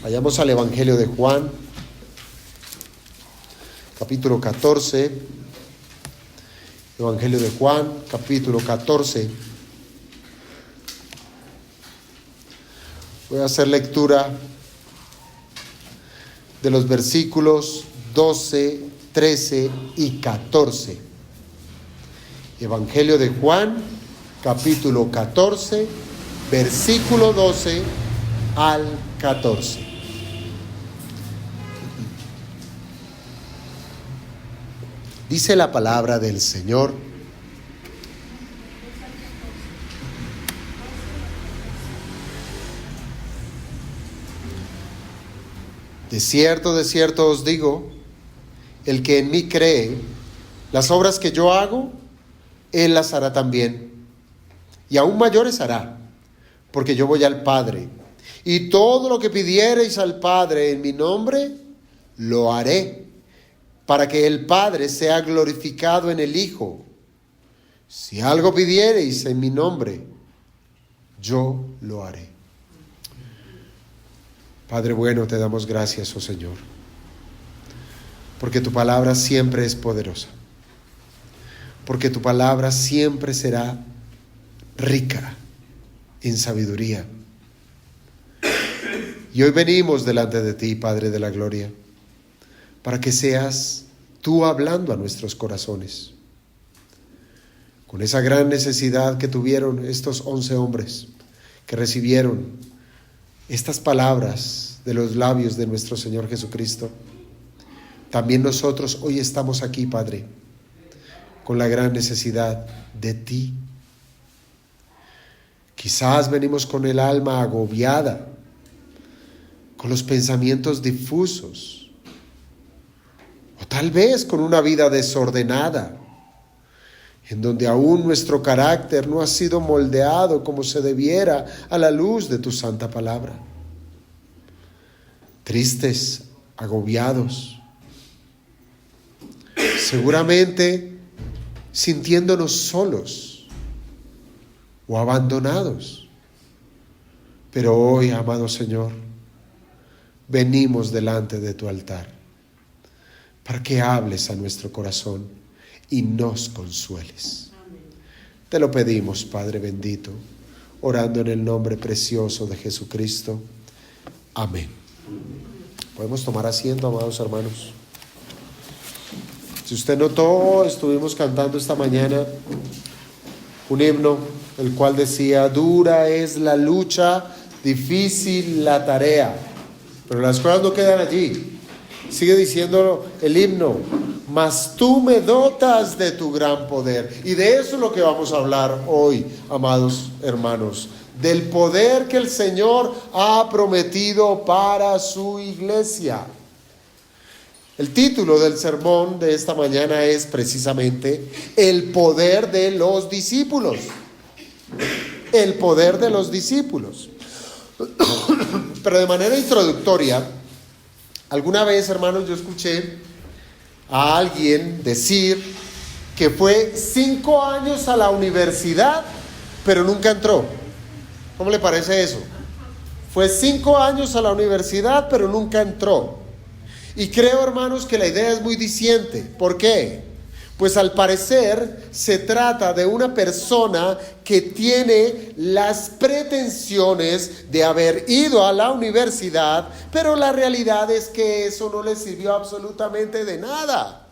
Vayamos al Evangelio de Juan, capítulo 14. Evangelio de Juan, capítulo 14. Voy a hacer lectura de los versículos 12, 13 y 14. Evangelio de Juan, capítulo 14, versículo 12 al 14. Dice la palabra del Señor: de cierto os digo, el que en mí cree, las obras que yo hago, él las hará también, y aún mayores hará, porque yo voy al Padre, y todo lo que pidiereis al Padre en mi nombre, lo haré, para que el Padre sea glorificado en el Hijo. Si algo pidiereis en mi nombre, yo lo haré. Padre bueno, te damos gracias, oh Señor, porque tu palabra siempre es poderosa, porque tu palabra siempre será rica en sabiduría. Y hoy venimos delante de ti, Padre de la gloria, para que seas tú hablando a nuestros corazones, con esa gran necesidad que tuvieron estos 11 hombres que recibieron estas palabras de los labios de nuestro Señor Jesucristo. También nosotros hoy estamos aquí, Padre, con la gran necesidad de ti. Quizás venimos con el alma agobiada, con los pensamientos difusos, o tal vez con una vida desordenada, en donde aún nuestro carácter no ha sido moldeado como se debiera a la luz de tu santa palabra. Tristes, agobiados, seguramente sintiéndonos solos o abandonados. Pero hoy, amado Señor, venimos delante de tu altar para que hables a nuestro corazón y nos consueles. Amén. Te lo pedimos, Padre bendito, orando en el nombre precioso de Jesucristo. Amén. Podemos tomar asiento, amados hermanos. Si usted notó, estuvimos cantando esta mañana un himno, el cual decía: dura es la lucha, difícil la tarea. Pero las cosas no quedan allí. Sigue diciendo el himno: mas tú me dotas de tu gran poder. Y de eso es lo que vamos a hablar hoy, amados hermanos, del poder que el Señor ha prometido para su iglesia. El título del sermón de esta mañana es precisamente el poder de los discípulos. El poder de los discípulos. Pero de manera introductoria, alguna vez, hermanos, yo escuché a alguien decir que fue 5 años a la universidad, pero nunca entró. ¿Cómo le parece eso? Fue 5 años a la universidad, pero nunca entró. Y creo, hermanos, que la idea es muy diciente. ¿Por qué? Pues al parecer se trata de una persona que tiene las pretensiones de haber ido a la universidad, pero la realidad es que eso no le sirvió absolutamente de nada.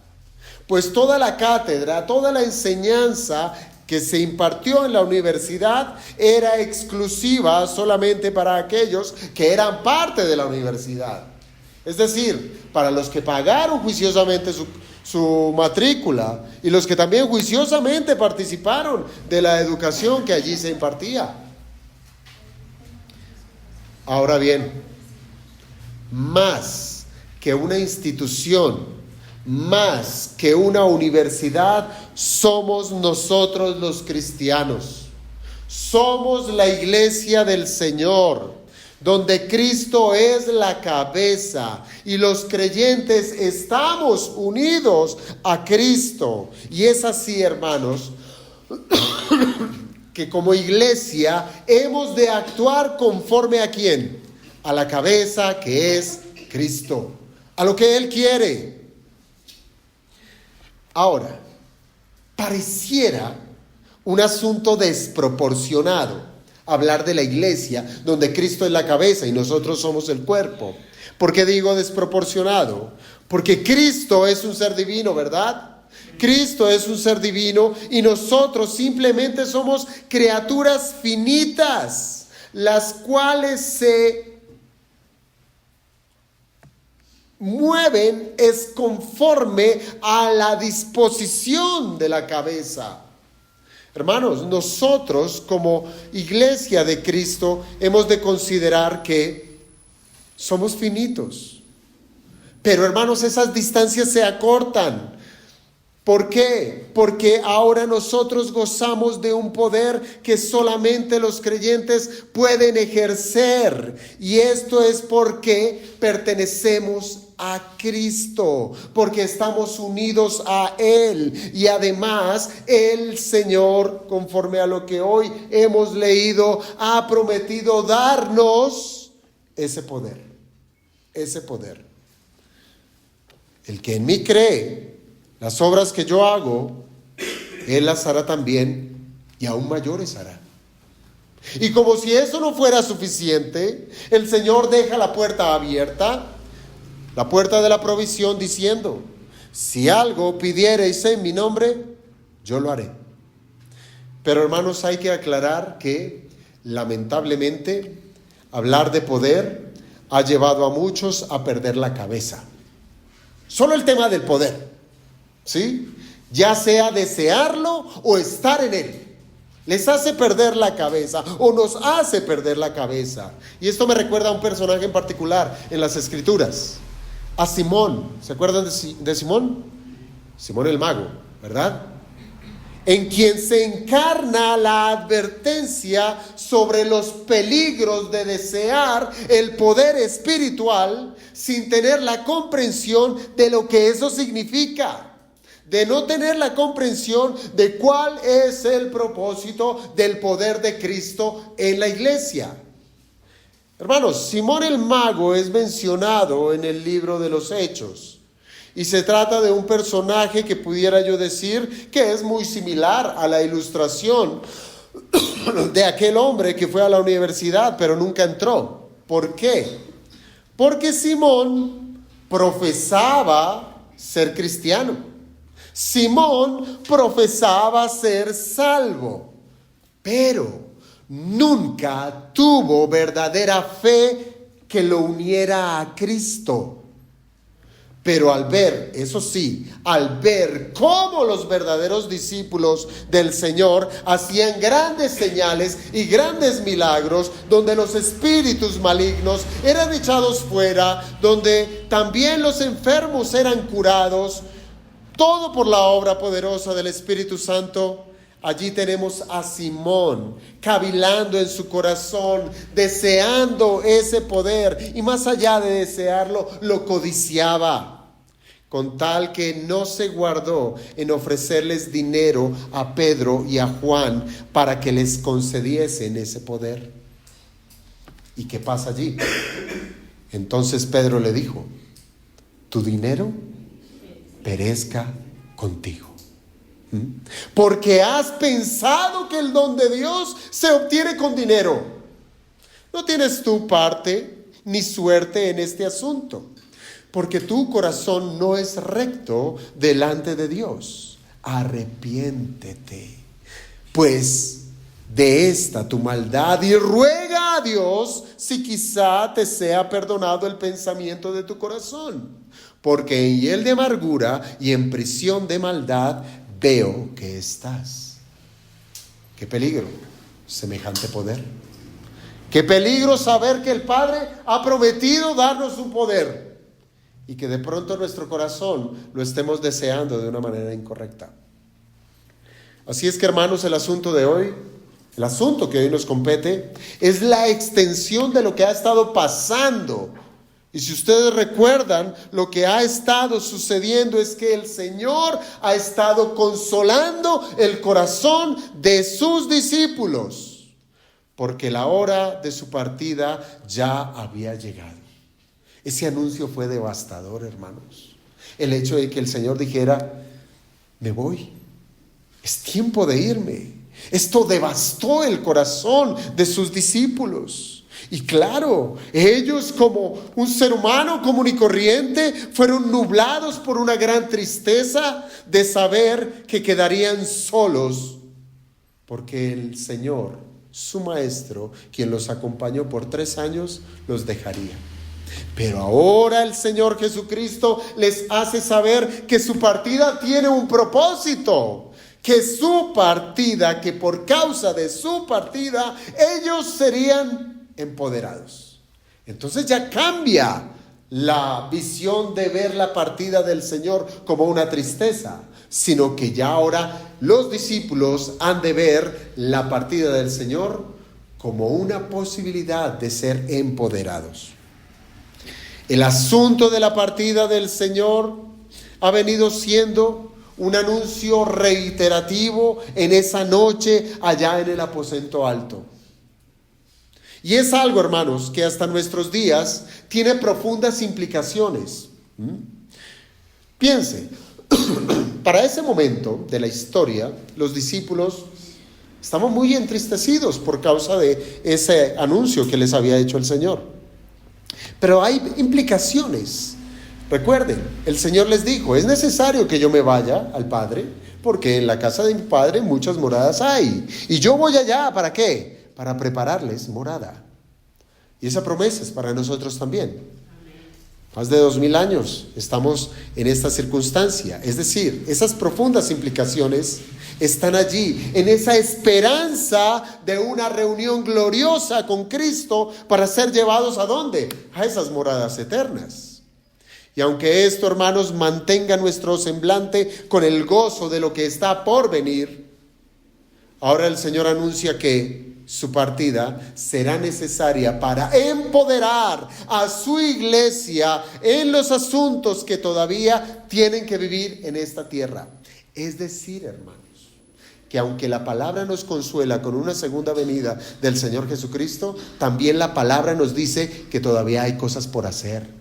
Pues toda la cátedra, toda la enseñanza que se impartió en la universidad era exclusiva solamente para aquellos que eran parte de la universidad. Es decir, para los que pagaron juiciosamente su matrícula y los que también juiciosamente participaron de la educación que allí se impartía. Ahora bien, más que una institución, más que una universidad, somos nosotros los cristianos. Somos la iglesia del Señor. donde Cristo es la cabeza y los creyentes estamos unidos a Cristo. Y es así, hermanos, que como iglesia hemos de actuar conforme ¿a quién? A la cabeza, que es Cristo, a lo que Él quiere. Ahora, pareciera un asunto desproporcionado hablar de la iglesia donde Cristo es la cabeza y nosotros somos el cuerpo. ¿Por qué digo desproporcionado? Porque Cristo es un ser divino, ¿verdad? Cristo es un ser divino y nosotros simplemente somos criaturas finitas, las cuales se mueven es conforme a la disposición de la cabeza. Hermanos, nosotros como iglesia de Cristo hemos de considerar que somos finitos. Pero hermanos, esas distancias se acortan. ¿Por qué? Porque ahora nosotros gozamos de un poder que solamente los creyentes pueden ejercer. Y esto es porque pertenecemos a Cristo, porque estamos unidos a Él. Y además el Señor, conforme a lo que hoy hemos leído, ha prometido darnos ese poder. Ese poder. El que en mí cree, las obras que yo hago, Él las hará también, y aún mayores hará. Y como si eso no fuera suficiente, el Señor deja la puerta abierta, la puerta de la provisión, diciendo: si algo pidiereis en mi nombre, yo lo haré. Pero hermanos, hay que aclarar que lamentablemente hablar de poder ha llevado a muchos a perder la cabeza. Solo el tema del poder, ¿sí? Ya sea desearlo o estar en él, les hace perder la cabeza o nos hace perder la cabeza. Y esto me recuerda a un personaje en particular en las Escrituras, a Simón. ¿Se acuerdan de Simón? Simón el mago, ¿verdad? En quien se encarna la advertencia sobre los peligros de desear el poder espiritual sin tener la comprensión de lo que eso significa, de no tener la comprensión de cuál es el propósito del poder de Cristo en la iglesia. Hermanos, Simón el mago es mencionado en el libro de los Hechos. Y se trata de un personaje que pudiera yo decir que es muy similar a la ilustración de aquel hombre que fue a la universidad pero nunca entró. ¿Por qué? Porque Simón profesaba ser cristiano. Simón profesaba ser salvo, pero nunca tuvo verdadera fe que lo uniera a Cristo. Pero al ver, eso sí, al ver cómo los verdaderos discípulos del Señor hacían grandes señales y grandes milagros, donde los espíritus malignos eran echados fuera, donde también los enfermos eran curados, todo por la obra poderosa del Espíritu Santo, allí tenemos a Simón cavilando en su corazón, deseando ese poder, y más allá de desearlo, lo codiciaba, con tal que no se guardó en ofrecerles dinero a Pedro y a Juan para que les concediesen ese poder. ¿Y qué pasa allí? Entonces Pedro le dijo: tu dinero perezca contigo, porque has pensado que el don de Dios se obtiene con dinero. No tienes tu parte ni suerte en este asunto, porque tu corazón no es recto delante de Dios. Arrepiéntete, pues, de esta tu maldad, y ruega a Dios si quizá te sea perdonado el pensamiento de tu corazón, porque en hiel de amargura y en prisión de maldad veo que estás. Qué peligro semejante poder. Qué peligro saber que el Padre ha prometido darnos un poder y que de pronto nuestro corazón lo estemos deseando de una manera incorrecta. Así es que, hermanos, el asunto de hoy El asunto que hoy nos compete es la extensión de lo que ha estado pasando. Y si ustedes recuerdan, lo que ha estado sucediendo es que el Señor ha estado consolando el corazón de sus discípulos, porque la hora de su partida ya había llegado. Ese anuncio fue devastador, hermanos. El hecho de que el Señor dijera: me voy, es tiempo de irme. Esto devastó el corazón de sus discípulos. Y claro, ellos, como un ser humano común y corriente, fueron nublados por una gran tristeza de saber que quedarían solos, porque el Señor, su maestro, quien los acompañó por 3 años, los dejaría. Pero ahora el Señor Jesucristo les hace saber que su partida tiene un propósito. Que su partida, que por causa de su partida, ellos serían empoderados. Entonces ya cambia la visión de ver la partida del Señor como una tristeza, sino que ya ahora los discípulos han de ver la partida del Señor como una posibilidad de ser empoderados. El asunto de la partida del Señor ha venido siendo un anuncio reiterativo en esa noche allá en el aposento alto. Y es algo, hermanos, que hasta nuestros días tiene profundas implicaciones. Piense, para ese momento de la historia, los discípulos estaban muy entristecidos por causa de ese anuncio que les había hecho el Señor. Pero hay implicaciones. Recuerden, el Señor les dijo: es necesario que yo me vaya al Padre, porque en la casa de mi Padre muchas moradas hay. Y yo voy allá, ¿para qué? Para prepararles morada. Y esa promesa es para nosotros también. Más de 2000 años estamos en esta circunstancia. Es decir, esas profundas implicaciones están allí, en esa esperanza de una reunión gloriosa con Cristo para ser llevados ¿a dónde? A esas moradas eternas. Y aunque esto, hermanos, mantenga nuestro semblante con el gozo de lo que está por venir, ahora el Señor anuncia que su partida será necesaria para empoderar a su iglesia en los asuntos que todavía tienen que vivir en esta tierra. Es decir, hermanos, que aunque la palabra nos consuela con una segunda venida del Señor Jesucristo, también la palabra nos dice que todavía hay cosas por hacer.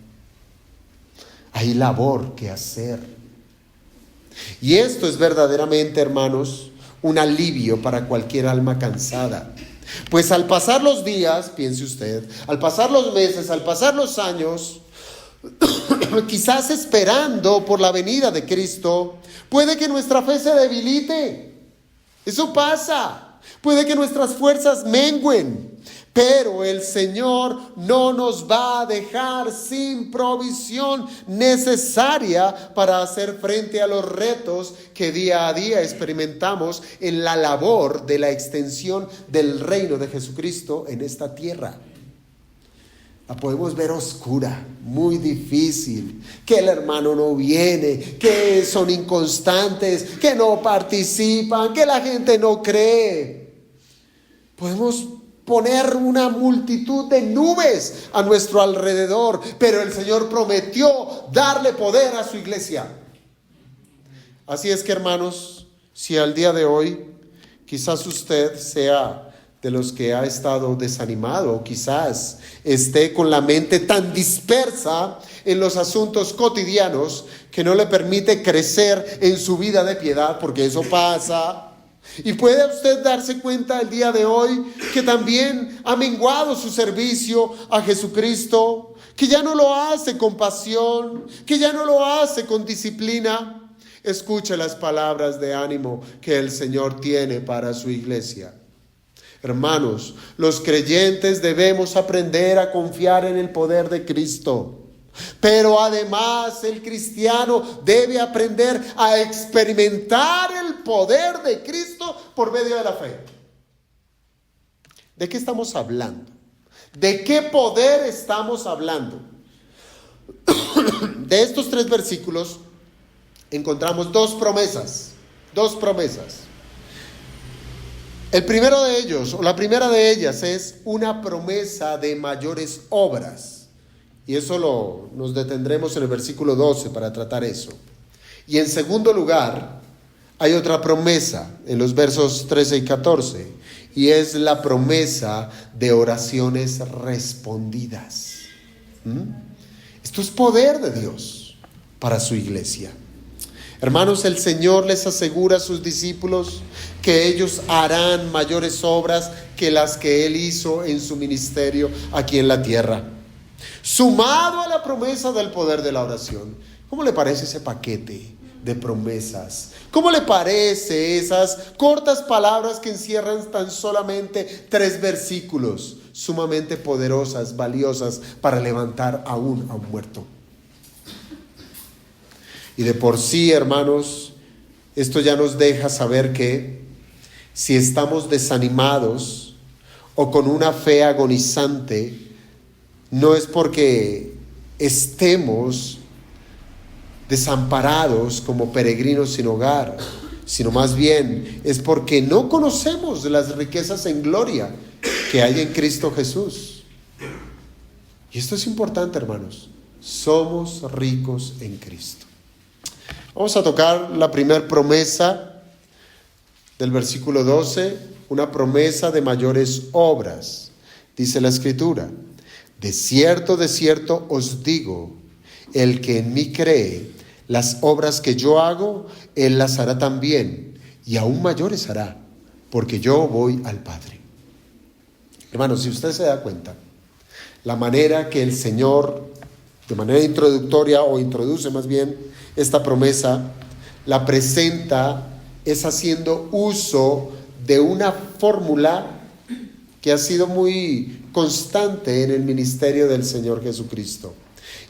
Hay labor que hacer. Y esto es verdaderamente, hermanos, un alivio para cualquier alma cansada. Pues al pasar los días, piense usted, al pasar los meses, al pasar los años, quizás esperando por la venida de Cristo, puede que nuestra fe se debilite. Eso pasa. Puede que nuestras fuerzas mengüen. Pero el Señor no nos va a dejar sin provisión necesaria para hacer frente a los retos que día a día experimentamos en la labor de la extensión del reino de Jesucristo en esta tierra. La podemos ver oscura, muy difícil, que el hermano no viene, que son inconstantes, que no participan, que la gente no cree. Podemos poner una multitud de nubes a nuestro alrededor, pero el Señor prometió darle poder a su iglesia. Así es que, hermanos, si al día de hoy quizás usted sea de los que ha estado desanimado, o quizás esté con la mente tan dispersa en los asuntos cotidianos que no le permite crecer en su vida de piedad, porque eso pasa. Y puede usted darse cuenta el día de hoy que también ha menguado su servicio a Jesucristo, que ya no lo hace con pasión, que ya no lo hace con disciplina. Escuche las palabras de ánimo que el Señor tiene para su iglesia. Hermanos, los creyentes debemos aprender a confiar en el poder de Cristo. Pero además el cristiano debe aprender a experimentar el poder de Cristo por medio de la fe. ¿De qué estamos hablando? ¿De qué poder estamos hablando? De estos 3 versículos encontramos dos promesas. El primero de ellos, o la primera de ellas, es una promesa de mayores obras. Y eso nos detendremos en el versículo 12 para tratar eso. Y en segundo lugar, hay otra promesa en los versos 13 y 14. Y es la promesa de oraciones respondidas. Esto es poder de Dios para su iglesia. Hermanos, el Señor les asegura a sus discípulos que ellos harán mayores obras que las que Él hizo en su ministerio aquí en la tierra. Sumado a la promesa del poder de la oración. ¿Cómo le parece ese paquete de promesas? ¿Cómo le parece esas cortas palabras que encierran tan solamente 3 versículos, sumamente poderosas, valiosas para levantar aún a un muerto? Y de por sí, hermanos, esto ya nos deja saber que si estamos desanimados o con una fe agonizante, no es porque estemos desamparados como peregrinos sin hogar, sino más bien es porque no conocemos las riquezas en gloria que hay en Cristo Jesús. Y esto es importante, hermanos. Somos ricos en Cristo. Vamos a tocar la primera promesa del versículo 12, una promesa de mayores obras. Dice la Escritura: de cierto os digo, el que en mí cree, las obras que yo hago, él las hará también, y aún mayores hará, porque yo voy al Padre. Hermanos, si usted se da cuenta, la manera que el Señor, de manera introductoria, o introduce más bien esta promesa, la presenta es haciendo uso de una fórmula que ha sido muy constante en el ministerio del Señor Jesucristo.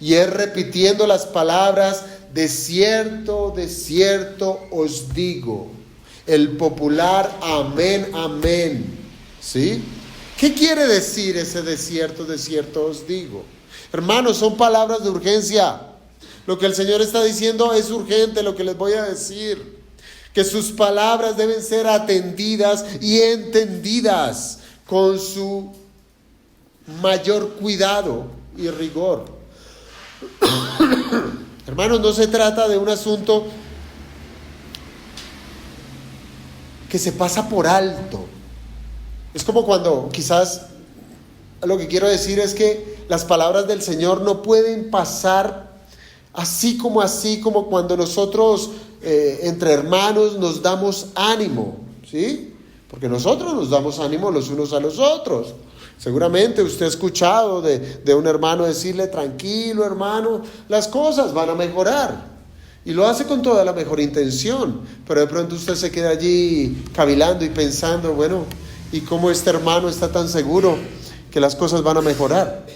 Y es repitiendo las palabras: de cierto os digo. El popular amén, amén. ¿Sí? ¿Qué quiere decir ese de cierto os digo? Hermanos, son palabras de urgencia. Lo que el Señor está diciendo es urgente, lo que les voy a decir. Que sus palabras deben ser atendidas y entendidas con su mayor cuidado y rigor. Hermanos, no se trata de un asunto que se pasa por alto. Es como cuando quizás lo que quiero decir es que las palabras del Señor no pueden pasar así como cuando nosotros entre hermanos nos damos ánimo, ¿sí? Porque nosotros nos damos ánimo los unos a los otros. Seguramente usted ha escuchado de un hermano decirle: tranquilo, hermano, las cosas van a mejorar. Y lo hace con toda la mejor intención, pero de pronto usted se queda allí cavilando y pensando: bueno, ¿y cómo este hermano está tan seguro que las cosas van a mejorar?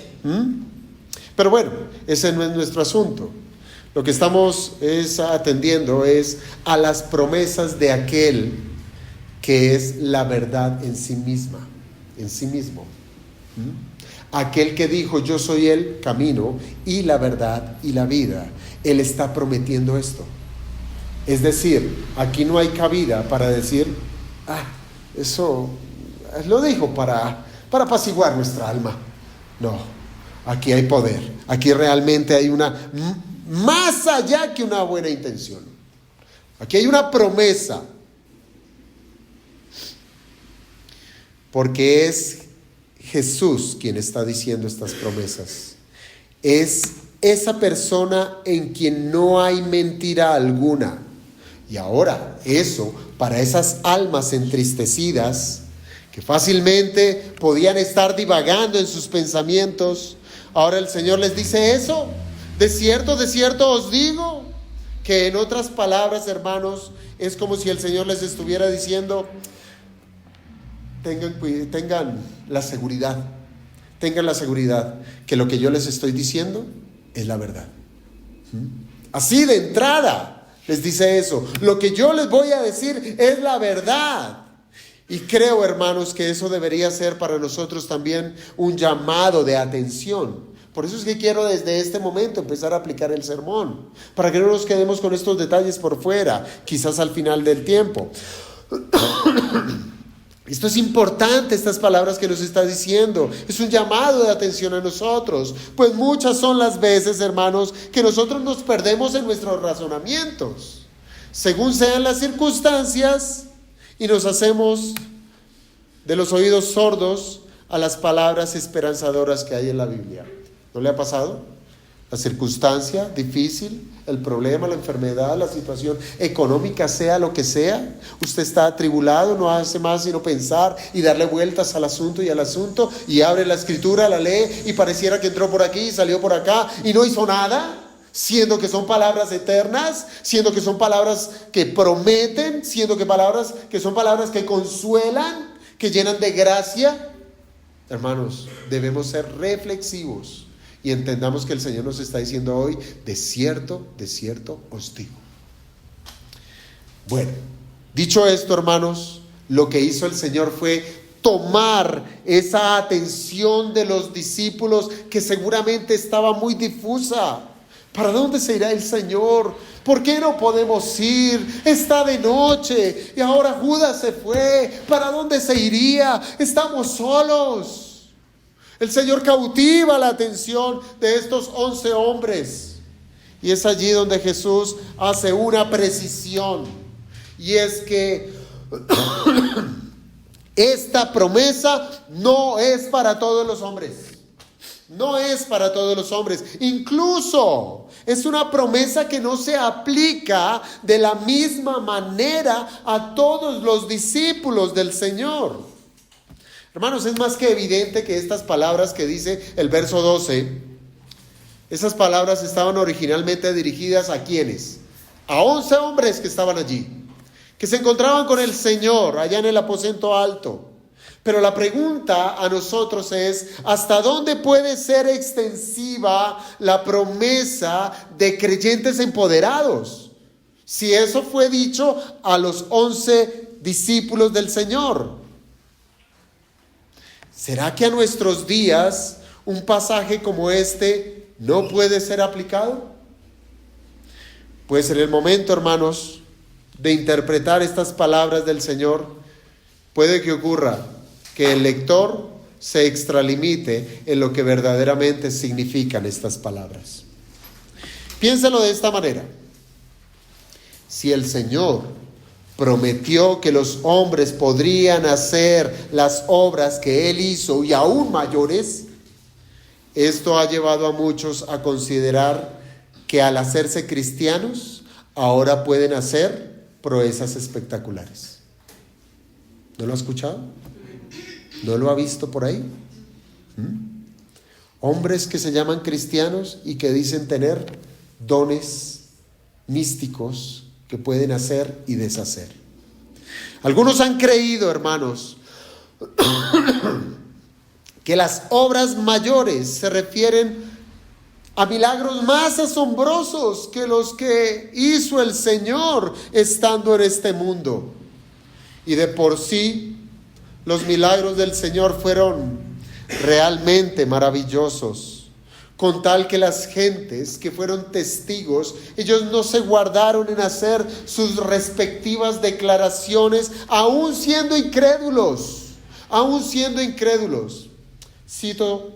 Pero bueno, ese no es nuestro asunto. Lo que estamos atendiendo es a las promesas de aquel que es la verdad en sí misma, en sí mismo. Aquel que dijo: yo soy el camino y la verdad y la vida. Él está prometiendo esto. Es decir, aquí no hay cabida para decir: eso lo dijo para apaciguar nuestra alma. No, aquí hay poder. Aquí realmente hay una, más allá que una buena intención. Aquí hay una promesa. Porque es Jesús quien está diciendo estas promesas. Es esa persona en quien no hay mentira alguna. Y ahora, eso, para esas almas entristecidas, que fácilmente podían estar divagando en sus pensamientos, ahora el Señor les dice eso: de cierto os digo. Que en otras palabras, hermanos, es como si el Señor les estuviera diciendo: tengan la seguridad que lo que yo les estoy diciendo es la verdad. Así de entrada les dice eso: lo que yo les voy a decir es la verdad. Y creo, hermanos, que eso debería ser para nosotros también un llamado de atención. Por eso es que quiero desde este momento empezar a aplicar el sermón, para que no nos quedemos con estos detalles por fuera, quizás al final del tiempo. Esto es importante, estas palabras que nos está diciendo. Es un llamado de atención a nosotros. Pues muchas son las veces, hermanos, que nosotros nos perdemos en nuestros razonamientos, según sean las circunstancias, y nos hacemos de los oídos sordos a las palabras esperanzadoras que hay en la Biblia. ¿No le ha pasado? La circunstancia difícil, el problema, la enfermedad, la situación económica, sea lo que sea, usted está atribulado, no hace más sino pensar y darle vueltas al asunto, y abre la escritura, la lee, y pareciera que entró por aquí y salió por acá y no hizo nada, siendo que son palabras eternas, siendo que son palabras que prometen, siendo que son palabras que consuelan, que llenan de gracia. Hermanos, debemos ser reflexivos y entendamos que el Señor nos está diciendo hoy: de cierto os digo. Bueno, dicho esto, hermanos, lo que hizo el Señor fue tomar esa atención de los discípulos, que seguramente estaba muy difusa. ¿Para dónde se irá el Señor? ¿Por qué no podemos ir? Está de noche y ahora Judas se fue. ¿Para dónde se iría? Estamos solos. El Señor cautiva la atención de estos 11 hombres. Y es allí donde Jesús hace una precisión. Y es que esta promesa no es para todos los hombres. No es para todos los hombres. Incluso es una promesa que no se aplica de la misma manera a todos los discípulos del Señor. Hermanos, es más que evidente que estas palabras que dice el verso 12, esas palabras estaban originalmente dirigidas ¿a quiénes? A 11 hombres que estaban allí, que se encontraban con el Señor allá en el aposento alto. Pero la pregunta a nosotros es: ¿hasta dónde puede ser extensiva la promesa de creyentes empoderados? Si eso fue dicho a los 11 discípulos del Señor, ¿será que a nuestros días un pasaje como este no puede ser aplicado? Pues en el momento, hermanos, de interpretar estas palabras del Señor, puede que ocurra que el lector se extralimite en lo que verdaderamente significan estas palabras. Piénsalo de esta manera: si el Señor prometió que los hombres podrían hacer las obras que Él hizo y aún mayores, esto ha llevado a muchos a considerar que al hacerse cristianos ahora pueden hacer proezas espectaculares. ¿No lo ha escuchado? ¿No lo ha visto por ahí? Hombres que se llaman cristianos y que dicen tener dones místicos que pueden hacer y deshacer. Algunos han creído, hermanos, que las obras mayores se refieren a milagros más asombrosos que los que hizo el Señor estando en este mundo. Y de por sí, los milagros del Señor fueron realmente maravillosos, con tal que las gentes que fueron testigos, ellos no se guardaron en hacer sus respectivas declaraciones, aún siendo incrédulos. Cito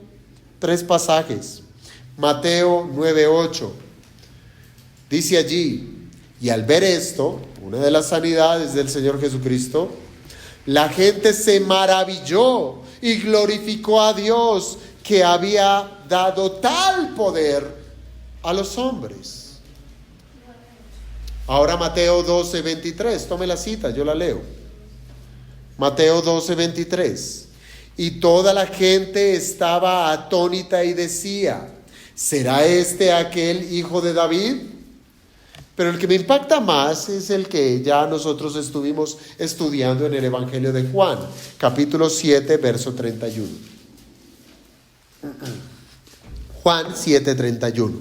3 pasajes. Mateo 9:8. Dice allí: y al ver esto, una de las sanidades del Señor Jesucristo, la gente se maravilló y glorificó a Dios, que había dado tal poder a los hombres. Ahora Mateo 12:23, tome la cita, yo la leo. Mateo 12:23. Y toda la gente estaba atónita y decía: ¿será este aquel hijo de David? Pero el que me impacta más es el que ya nosotros estuvimos estudiando en el Evangelio de Juan, capítulo 7, verso 31. Juan 7:31.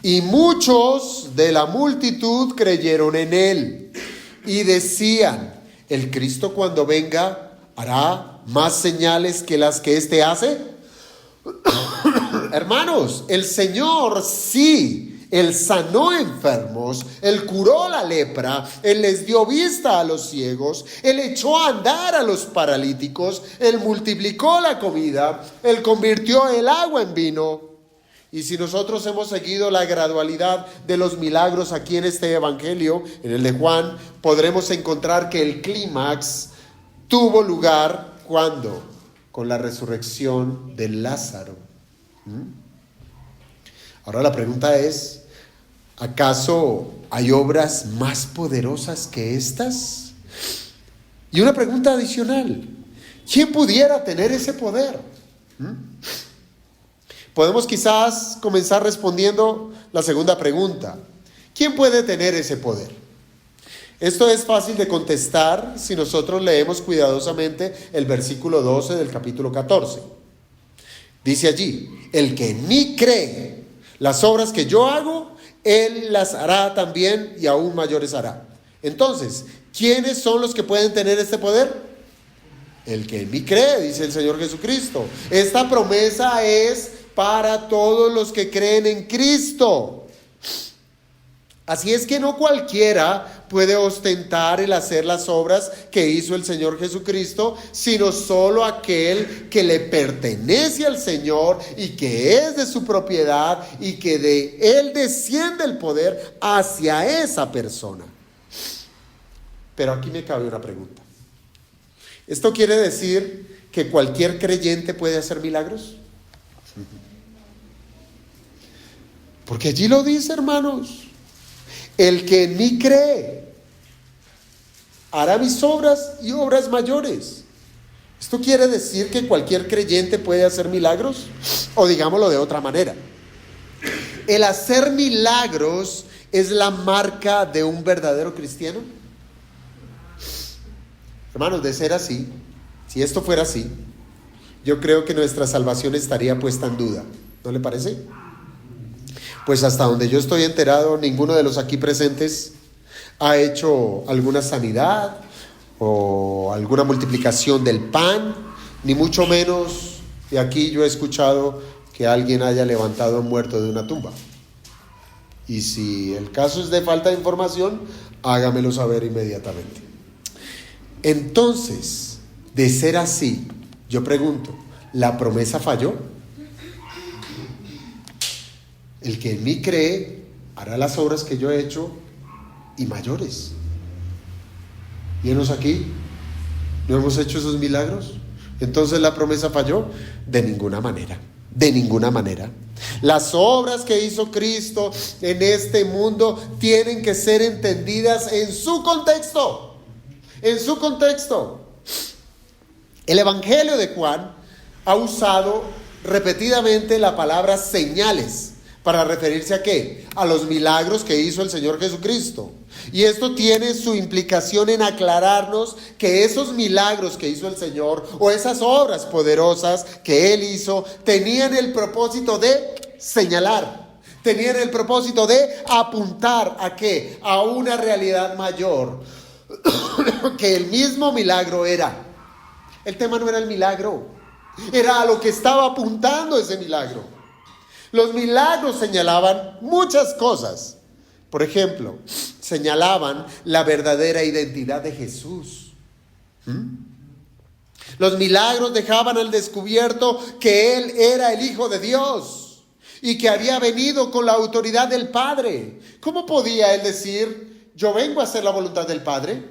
Y muchos de la multitud creyeron en él y decían: el Cristo, cuando venga, hará más señales que las que éste hace. Hermanos, el Señor sí Él sanó enfermos, Él curó la lepra, Él les dio vista a los ciegos, Él echó a andar a los paralíticos, Él multiplicó la comida, Él convirtió el agua en vino. Y si nosotros hemos seguido la gradualidad de los milagros aquí en este evangelio, en el de Juan, podremos encontrar que el clímax tuvo lugar, ¿cuándo? Con la resurrección de Lázaro. Ahora la pregunta es, ¿acaso hay obras más poderosas que estas? Y una pregunta adicional, ¿quién pudiera tener ese poder? Podemos quizás comenzar respondiendo la segunda pregunta, ¿quién puede tener ese poder? Esto es fácil de contestar si nosotros leemos cuidadosamente el versículo 12 del capítulo 14. Dice allí, el que en mí cree, las obras que yo hago, él las hará también y aún mayores hará. Entonces, ¿quiénes son los que pueden tener este poder? El que en mí cree, dice el Señor Jesucristo. Esta promesa es para todos los que creen en Cristo. Así es que no cualquiera puede ostentar el hacer las obras que hizo el Señor Jesucristo, sino solo aquel que le pertenece al Señor y que es de su propiedad y que de él desciende el poder hacia esa persona. Pero aquí me cabe una pregunta. ¿Esto quiere decir que cualquier creyente puede hacer milagros? Porque allí lo dice, hermanos. El que en mí cree hará mis obras y obras mayores. ¿Esto quiere decir que cualquier creyente puede hacer milagros? O digámoslo de otra manera. ¿El hacer milagros es la marca de un verdadero cristiano? Hermanos, de ser así, si esto fuera así, yo creo que nuestra salvación estaría puesta en duda. ¿No le parece? Pues hasta donde yo estoy enterado, ninguno de los aquí presentes ha hecho alguna sanidad o alguna multiplicación del pan, ni mucho menos de aquí yo he escuchado que alguien haya levantado a un muerto de una tumba. Y si el caso es de falta de información, hágamelo saber inmediatamente. Entonces, de ser así, yo pregunto, ¿la promesa falló? El que en mí cree hará las obras que yo he hecho y mayores. ¿Y enos aquí? ¿No hemos hecho esos milagros? ¿Entonces la promesa falló? De ninguna manera, de ninguna manera. Las obras que hizo Cristo en este mundo tienen que ser entendidas en su contexto. En su contexto. El Evangelio de Juan ha usado repetidamente la palabra señales. ¿Para referirse a qué? A los milagros que hizo el Señor Jesucristo. Y esto tiene su implicación en aclararnos que esos milagros que hizo el Señor o esas obras poderosas que Él hizo tenían el propósito de señalar. Tenían el propósito de apuntar ¿a qué? A una realidad mayor que el mismo milagro era. El tema no era el milagro, era a lo que estaba apuntando ese milagro. Los milagros señalaban muchas cosas. Por ejemplo, señalaban la verdadera identidad de Jesús. Los milagros dejaban al descubierto que Él era el Hijo de Dios y que había venido con la autoridad del Padre. ¿Cómo podía Él decir, yo vengo a hacer la voluntad del Padre?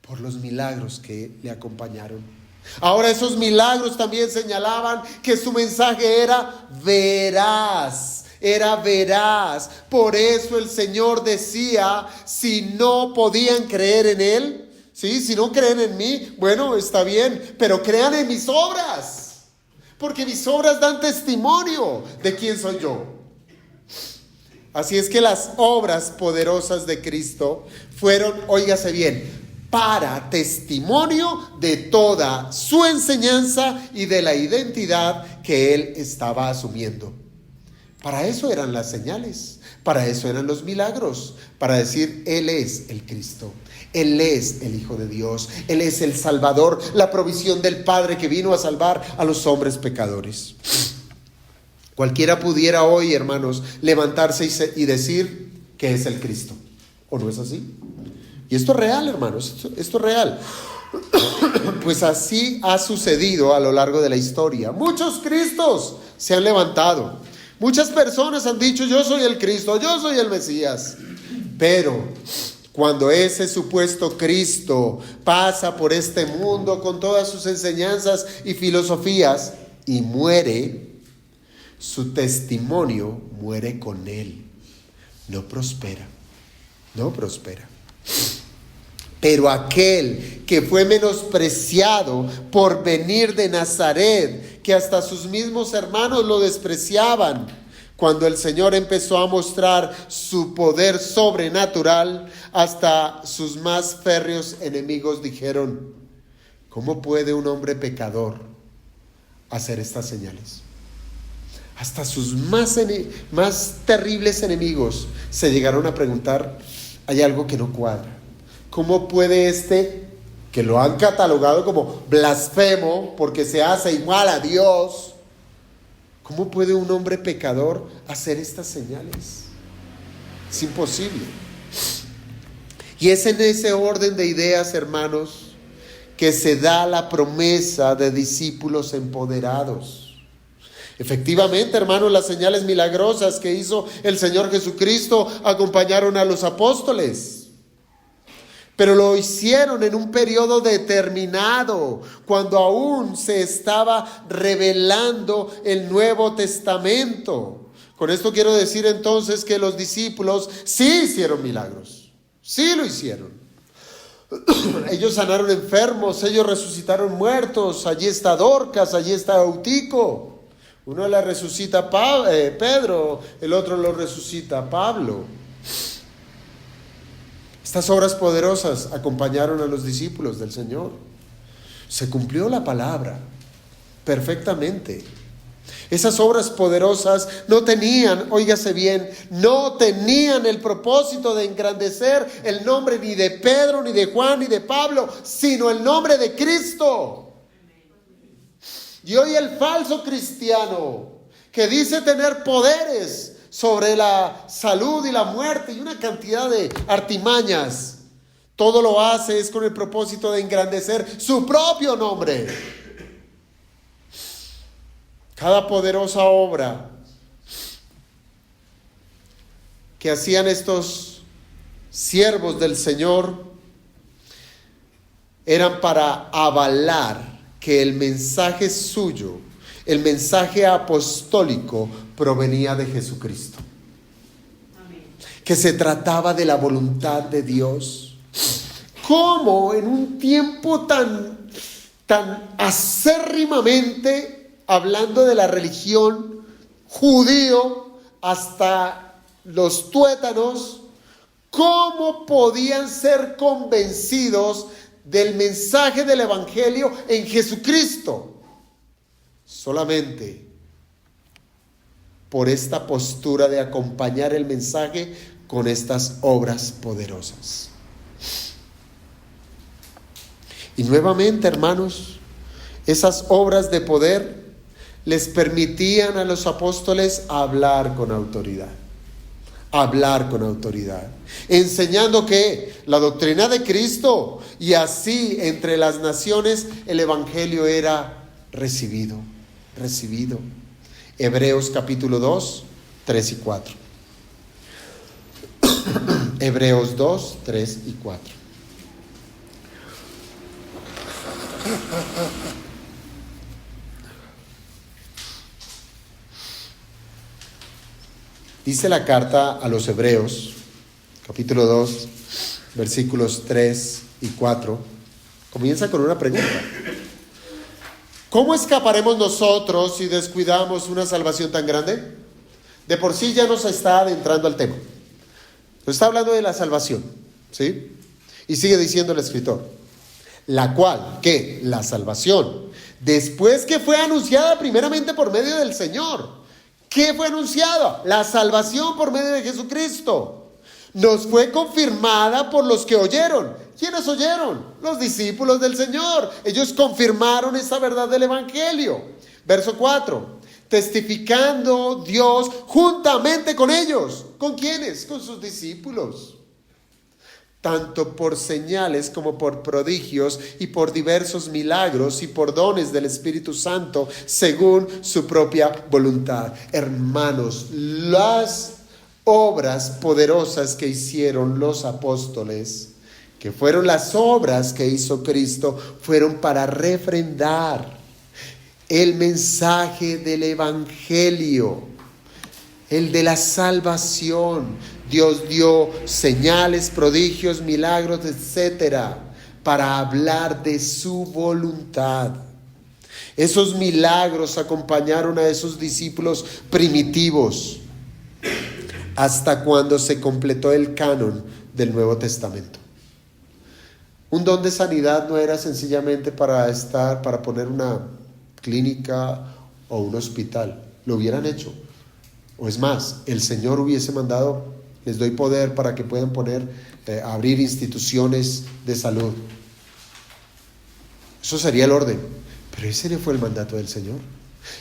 Por los milagros que le acompañaron. Ahora esos milagros también señalaban que su mensaje era veraz. Era veraz. Por eso el Señor decía, si no podían creer en Él, ¿sí? Si no creen en mí, bueno, está bien, pero crean en mis obras. Porque mis obras dan testimonio de quién soy yo. Así es que las obras poderosas de Cristo fueron, óigase bien, para testimonio de toda su enseñanza y de la identidad que Él estaba asumiendo. Para eso eran las señales, para eso eran los milagros, para decir, Él es el Cristo, Él es el Hijo de Dios, Él es el Salvador, la provisión del Padre que vino a salvar a los hombres pecadores. Cualquiera pudiera hoy, hermanos, levantarse y decir que es el Cristo. ¿O no es así? Y esto es real, hermanos, esto es real. Pues así ha sucedido a lo largo de la historia. Muchos Cristos se han levantado. Muchas personas han dicho: yo soy el Cristo, yo soy el Mesías. Pero cuando ese supuesto Cristo pasa por este mundo con todas sus enseñanzas y filosofías y muere, su testimonio muere con él. No prospera, no prospera. Pero aquel que fue menospreciado por venir de Nazaret, que hasta sus mismos hermanos lo despreciaban, cuando el Señor empezó a mostrar su poder sobrenatural, hasta sus más férreos enemigos dijeron: ¿cómo puede un hombre pecador hacer estas señales? Hasta sus más terribles enemigos se llegaron a preguntar: hay algo que no cuadra. ¿Cómo puede que lo han catalogado como blasfemo porque se hace igual a Dios? ¿Cómo puede un hombre pecador hacer estas señales? Es imposible. Y es en ese orden de ideas, hermanos, que se da la promesa de discípulos empoderados. Efectivamente, hermanos, las señales milagrosas que hizo el Señor Jesucristo acompañaron a los apóstoles. Pero lo hicieron en un periodo determinado, cuando aún se estaba revelando el Nuevo Testamento. Con esto quiero decir entonces que los discípulos sí hicieron milagros, sí lo hicieron. Ellos sanaron enfermos, ellos resucitaron muertos. Allí está Dorcas, allí está Eutico. Uno la resucita Pedro, el otro lo resucita Pablo. Estas obras poderosas acompañaron a los discípulos del Señor. Se cumplió la palabra perfectamente. Esas obras poderosas no tenían, óigase bien, no tenían el propósito de engrandecer el nombre ni de Pedro, ni de Juan, ni de Pablo, sino el nombre de Cristo. Y hoy el falso cristiano que dice tener poderes sobre la salud y la muerte y una cantidad de artimañas, todo lo hace es con el propósito de engrandecer su propio nombre. Cada poderosa obra que hacían estos siervos del Señor eran para avalar que el mensaje suyo, el mensaje apostólico, provenía de Jesucristo. Amén. Que se trataba de la voluntad de Dios. ¿Cómo en un tiempo tan acérrimamente, hablando de la religión judío hasta los tuétanos, cómo podían ser convencidos del mensaje del Evangelio en Jesucristo? Solamente por esta postura de acompañar el mensaje con estas obras poderosas. Y nuevamente, hermanos, esas obras de poder les permitían a los apóstoles hablar con autoridad. Hablar con autoridad, enseñando que la doctrina de Cristo, y así entre las naciones el Evangelio era recibido. Hebreos capítulo 2, 3 y 4. Hebreos 2, 3 y 4. Dice la carta a los Hebreos, capítulo 2, versículos 3 y 4. Comienza con una pregunta. ¿Cómo escaparemos nosotros si descuidamos una salvación tan grande? De por sí ya nos está adentrando al tema. Nos está hablando de la salvación, ¿sí? Y sigue diciendo el escritor, la cual, ¿qué? La salvación, después que fue anunciada primeramente por medio del Señor. ¿Qué fue anunciada? La salvación por medio de Jesucristo. Nos fue confirmada por los que oyeron. ¿Quiénes oyeron? Los discípulos del Señor. Ellos confirmaron esa verdad del Evangelio. Verso 4. testificando Dios juntamente con ellos. ¿Con quiénes? Con sus discípulos. Tanto por señales como por prodigios y por diversos milagros y por dones del Espíritu Santo, según su propia voluntad. Hermanos, las obras poderosas que hicieron los apóstoles, que fueron las obras que hizo Cristo, fueron para refrendar el mensaje del Evangelio, el de la salvación. Dios dio señales, prodigios, milagros, etcétera, para hablar de su voluntad. Esos milagros acompañaron a esos discípulos primitivos hasta cuando se completó el canon del Nuevo Testamento. Un don de sanidad no era sencillamente para poner una clínica o un hospital. Lo hubieran hecho. O es más, el Señor hubiese mandado: les doy poder para que puedan abrir instituciones de salud. Eso sería el orden. Pero ese no fue el mandato del Señor.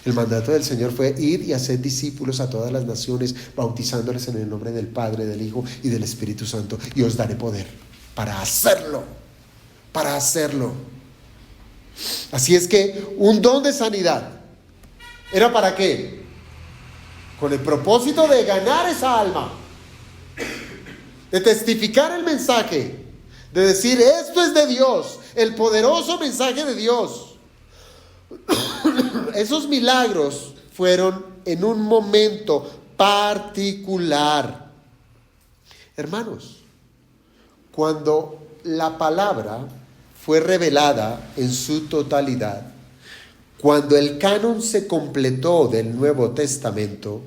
El mandato del Señor fue: ir y hacer discípulos a todas las naciones, bautizándoles en el nombre del Padre, del Hijo y del Espíritu Santo. Y os daré poder para hacerlo. Para hacerlo. Así es que un don de sanidad ¿era para qué? Con el propósito de ganar esa alma, de testificar el mensaje, de decir: esto es de Dios, el poderoso mensaje de Dios. Esos milagros fueron en un momento particular. Hermanos, cuando la palabra fue revelada en su totalidad, cuando el canon se completó del Nuevo Testamento,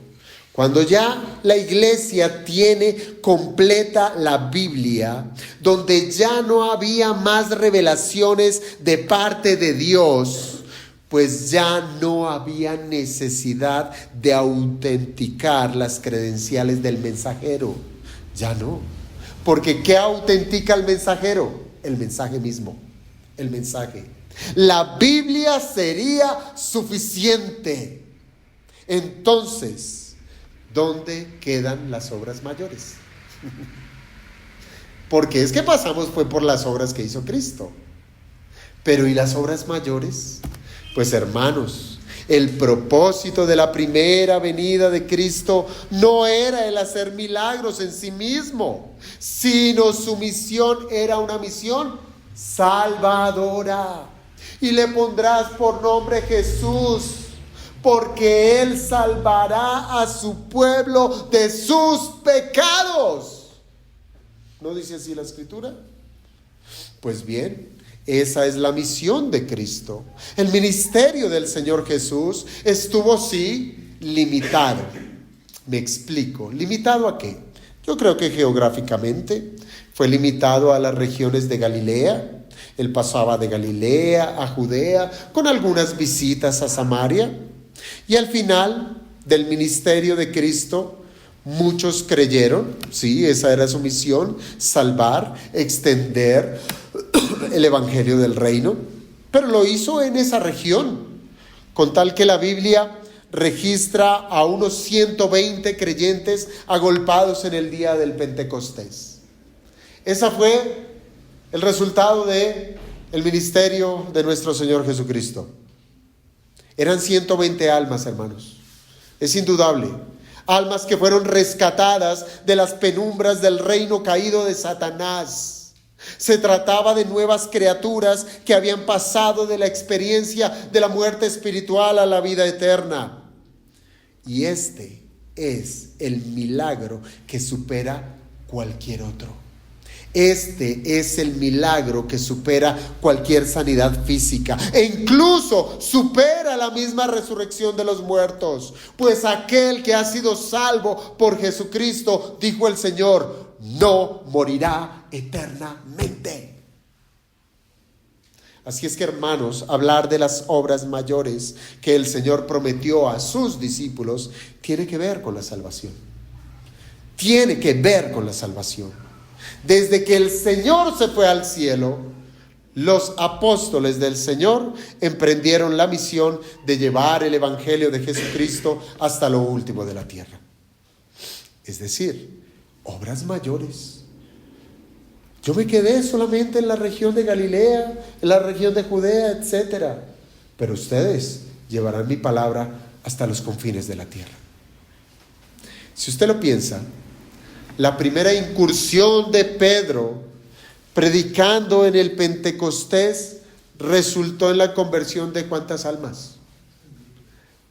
cuando ya la iglesia tiene completa la Biblia, donde ya no había más revelaciones de parte de Dios, pues ya no había necesidad de autenticar las credenciales del mensajero. Ya no. Porque ¿qué autentica el mensajero? El mensaje mismo. El mensaje. La Biblia sería suficiente. Entonces, ¿dónde quedan las obras mayores? Porque es que pasamos fue por las obras que hizo Cristo. Pero ¿y las obras mayores? Pues hermanos, el propósito de la primera venida de Cristo no era el hacer milagros en sí mismo, sino su misión era una misión salvadora. Y le pondrás por nombre Jesús, porque Él salvará a su pueblo de sus pecados. ¿No dice así la Escritura? Pues bien, esa es la misión de Cristo. El ministerio del Señor Jesús estuvo, sí, limitado. Me explico. ¿Limitado a qué? Yo creo que geográficamente fue limitado a las regiones de Galilea. Él pasaba de Galilea a Judea, con algunas visitas a Samaria. Y al final del ministerio de Cristo, muchos creyeron. Sí, esa era su misión: salvar, extender el evangelio del reino. Pero lo hizo en esa región, con tal que la Biblia registra a unos 120 creyentes agolpados en el día del Pentecostés. Ese fue el resultado del ministerio de nuestro Señor Jesucristo. Eran 120 almas, hermanos. Es indudable. Almas que fueron rescatadas de las penumbras del reino caído de Satanás. Se trataba de nuevas criaturas que habían pasado de la experiencia de la muerte espiritual a la vida eterna. Y este es el milagro que supera cualquier otro. Este es el milagro que supera cualquier sanidad física e incluso supera la misma resurrección de los muertos. Pues aquel que ha sido salvo por Jesucristo, dijo el Señor, no morirá eternamente. Así es que, hermanos, hablar de las obras mayores que el Señor prometió a sus discípulos tiene que ver con la salvación. Tiene que ver con la salvación. Desde que el Señor se fue al cielo, los apóstoles del Señor emprendieron la misión de llevar el evangelio de Jesucristo hasta lo último de la tierra. Es decir, obras mayores. Yo me quedé solamente en la región de Galilea, en la región de Judea, etc. Pero ustedes llevarán mi palabra hasta los confines de la tierra. Si usted lo piensa, la primera incursión de Pedro predicando en el Pentecostés resultó en la conversión de ¿cuántas almas?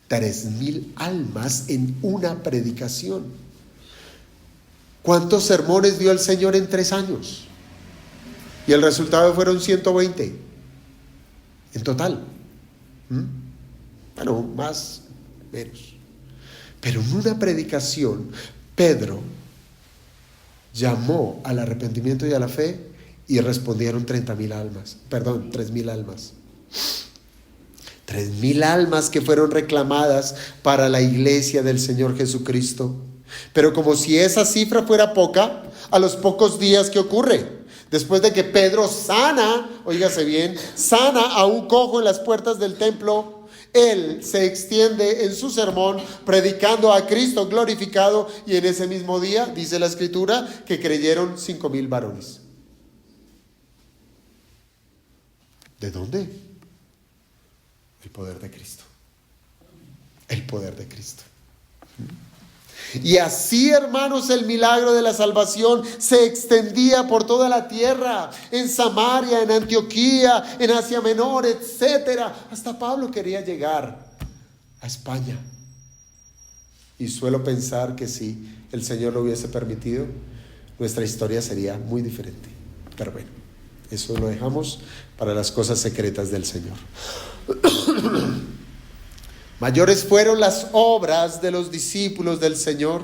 3,000 almas en una predicación. ¿Cuántos sermones dio el Señor en 3 años? Y el resultado fueron 120 en total. Bueno, más, menos. Pero en una predicación, Pedro llamó al arrepentimiento y a la fe y respondieron 3,000 almas. 3,000 almas que fueron reclamadas para la iglesia del Señor Jesucristo. Pero como si esa cifra fuera poca, a los pocos días que ocurre, después de que Pedro sana, óigase bien, sana a un cojo en las puertas del templo, él se extiende en su sermón predicando a Cristo glorificado, y en ese mismo día, dice la Escritura, que creyeron 5,000 varones. ¿De dónde? El poder de Cristo. El poder de Cristo. Y así, hermanos, el milagro de la salvación se extendía por toda la tierra, en Samaria, en Antioquía, en Asia Menor, etcétera. Hasta Pablo quería llegar a España. Y suelo pensar que si el Señor lo hubiese permitido, nuestra historia sería muy diferente. Pero bueno, eso lo dejamos para las cosas secretas del Señor. Mayores fueron las obras de los discípulos del Señor,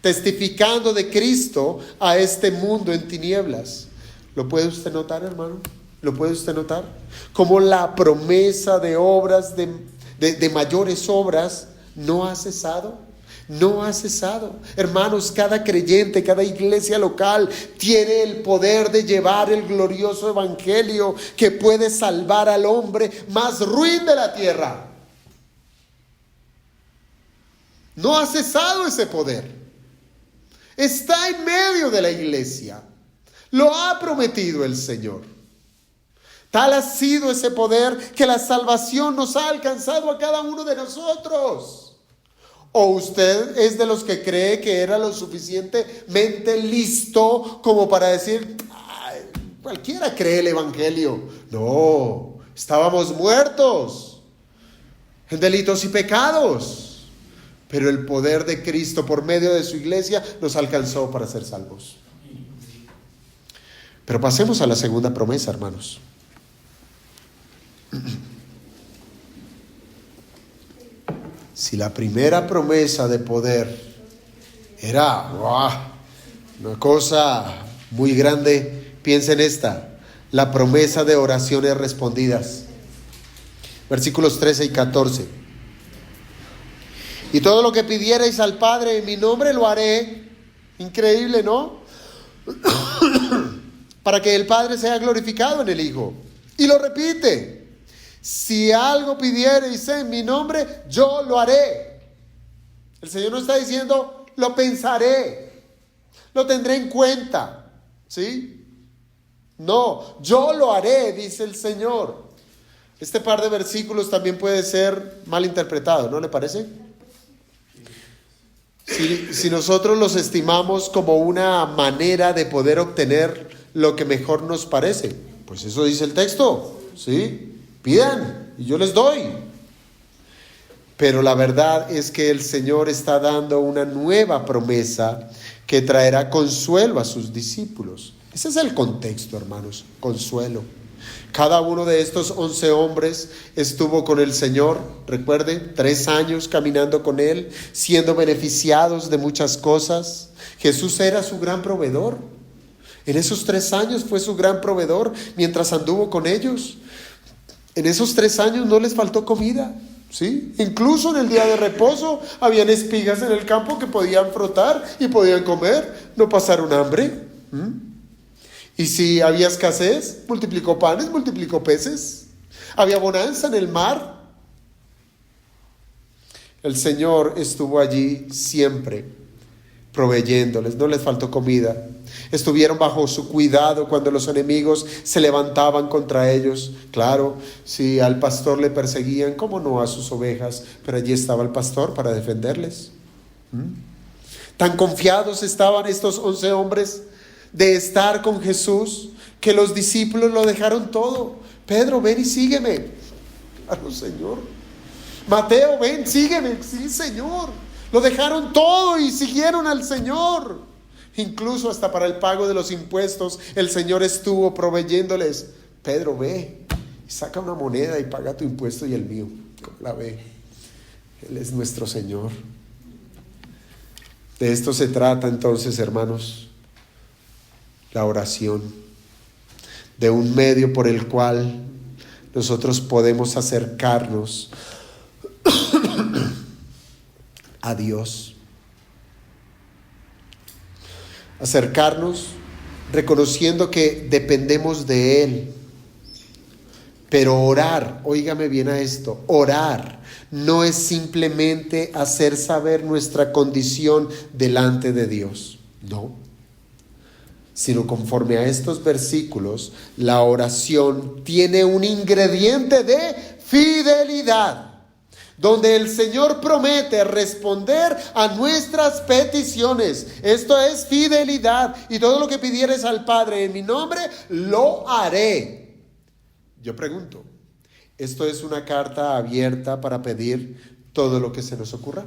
testificando de Cristo a este mundo en tinieblas. ¿Lo puede usted notar, hermano? ¿Lo puede usted notar? Como la promesa de obras, de mayores obras, no ha cesado. No ha cesado. Hermanos, cada creyente, cada iglesia local tiene el poder de llevar el glorioso evangelio que puede salvar al hombre más ruin de la tierra. No ha cesado ese poder. Está en medio de la iglesia. Lo ha prometido el Señor. Tal ha sido ese poder que la salvación nos ha alcanzado a cada uno de nosotros. ¿O usted es de los que cree que era lo suficientemente listo como para decir, cualquiera cree el evangelio? No, estábamos muertos en delitos y pecados. Pero el poder de Cristo por medio de su iglesia nos alcanzó para ser salvos. Pero pasemos a la segunda promesa, hermanos. Si la primera promesa de poder era una cosa muy grande, piensen esta: la promesa de oraciones respondidas. Versículos 13 y 14. Y todo lo que pidierais al Padre en mi nombre lo haré. Increíble, ¿no? Para que el Padre sea glorificado en el Hijo. Y lo repite: si algo pidierais en mi nombre, yo lo haré. El Señor no está diciendo, lo pensaré, lo tendré en cuenta, ¿sí? No, yo lo haré, dice el Señor. Este par de versículos también puede ser mal interpretado, ¿no le parece? Si nosotros los estimamos como una manera de poder obtener lo que mejor nos parece, pues eso dice el texto, ¿sí? Pidan y yo les doy. Pero la verdad es que el Señor está dando una nueva promesa que traerá consuelo a sus discípulos. Ese es el contexto, hermanos, consuelo. Cada uno de estos 11 hombres estuvo con el Señor, recuerden, 3 años caminando con Él, siendo beneficiados de muchas cosas. Jesús era su gran proveedor. En esos 3 años fue su gran proveedor mientras anduvo con ellos. En esos 3 años no les faltó comida, ¿sí? Incluso en el día de reposo habían espigas en el campo que podían frotar y podían comer, no pasaron hambre. Y si había escasez, multiplicó panes, multiplicó peces. Había bonanza en el mar. El Señor estuvo allí siempre, proveyéndoles, no les faltó comida. Estuvieron bajo su cuidado cuando los enemigos se levantaban contra ellos. Claro, si al pastor le perseguían, ¿cómo no a sus ovejas? Pero allí estaba el pastor para defenderles. Tan confiados estaban estos 11 hombres de estar con Jesús, que los discípulos lo dejaron todo. Pedro, ven y sígueme. Claro, Señor. Mateo, ven, sígueme. Sí, Señor. Lo dejaron todo y siguieron al Señor. Incluso hasta para el pago de los impuestos, el Señor estuvo proveyéndoles. Pedro, ve, saca una moneda y paga tu impuesto y el mío. ¿Cómo la ve? Él es nuestro Señor. De esto se trata entonces, hermanos, la oración, de un medio por el cual nosotros podemos acercarnos a Dios. Acercarnos reconociendo que dependemos de Él. Pero orar, óigame bien a esto, orar no es simplemente hacer saber nuestra condición delante de Dios, no. Sino conforme a estos versículos, la oración tiene un ingrediente de fidelidad, donde el Señor promete responder a nuestras peticiones. Esto es fidelidad. Y todo lo que pidieres al Padre en mi nombre, lo haré. Yo pregunto, ¿esto es una carta abierta para pedir todo lo que se nos ocurra?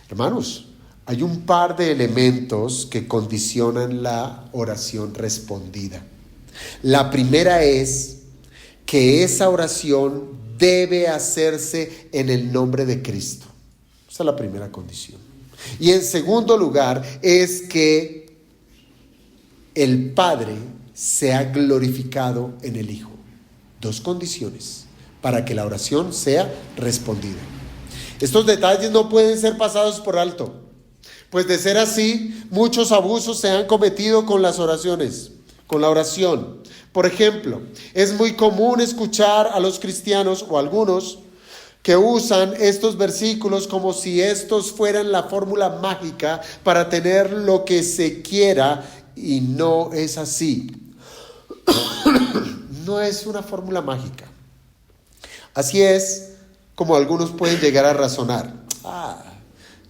Hermanos, hay un par de elementos que condicionan la oración respondida. La primera es que esa oración debe hacerse en el nombre de Cristo. Esa es la primera condición. Y en segundo lugar es que el Padre sea glorificado en el Hijo. Dos condiciones para que la oración sea respondida. Estos detalles no pueden ser pasados por alto, pues de ser así, muchos abusos se han cometido con las oraciones, con la oración. Por ejemplo, es muy común escuchar a los cristianos o algunos que usan estos versículos como si estos fueran la fórmula mágica para tener lo que se quiera, y no es así. No es una fórmula mágica. Así es como algunos pueden llegar a razonar.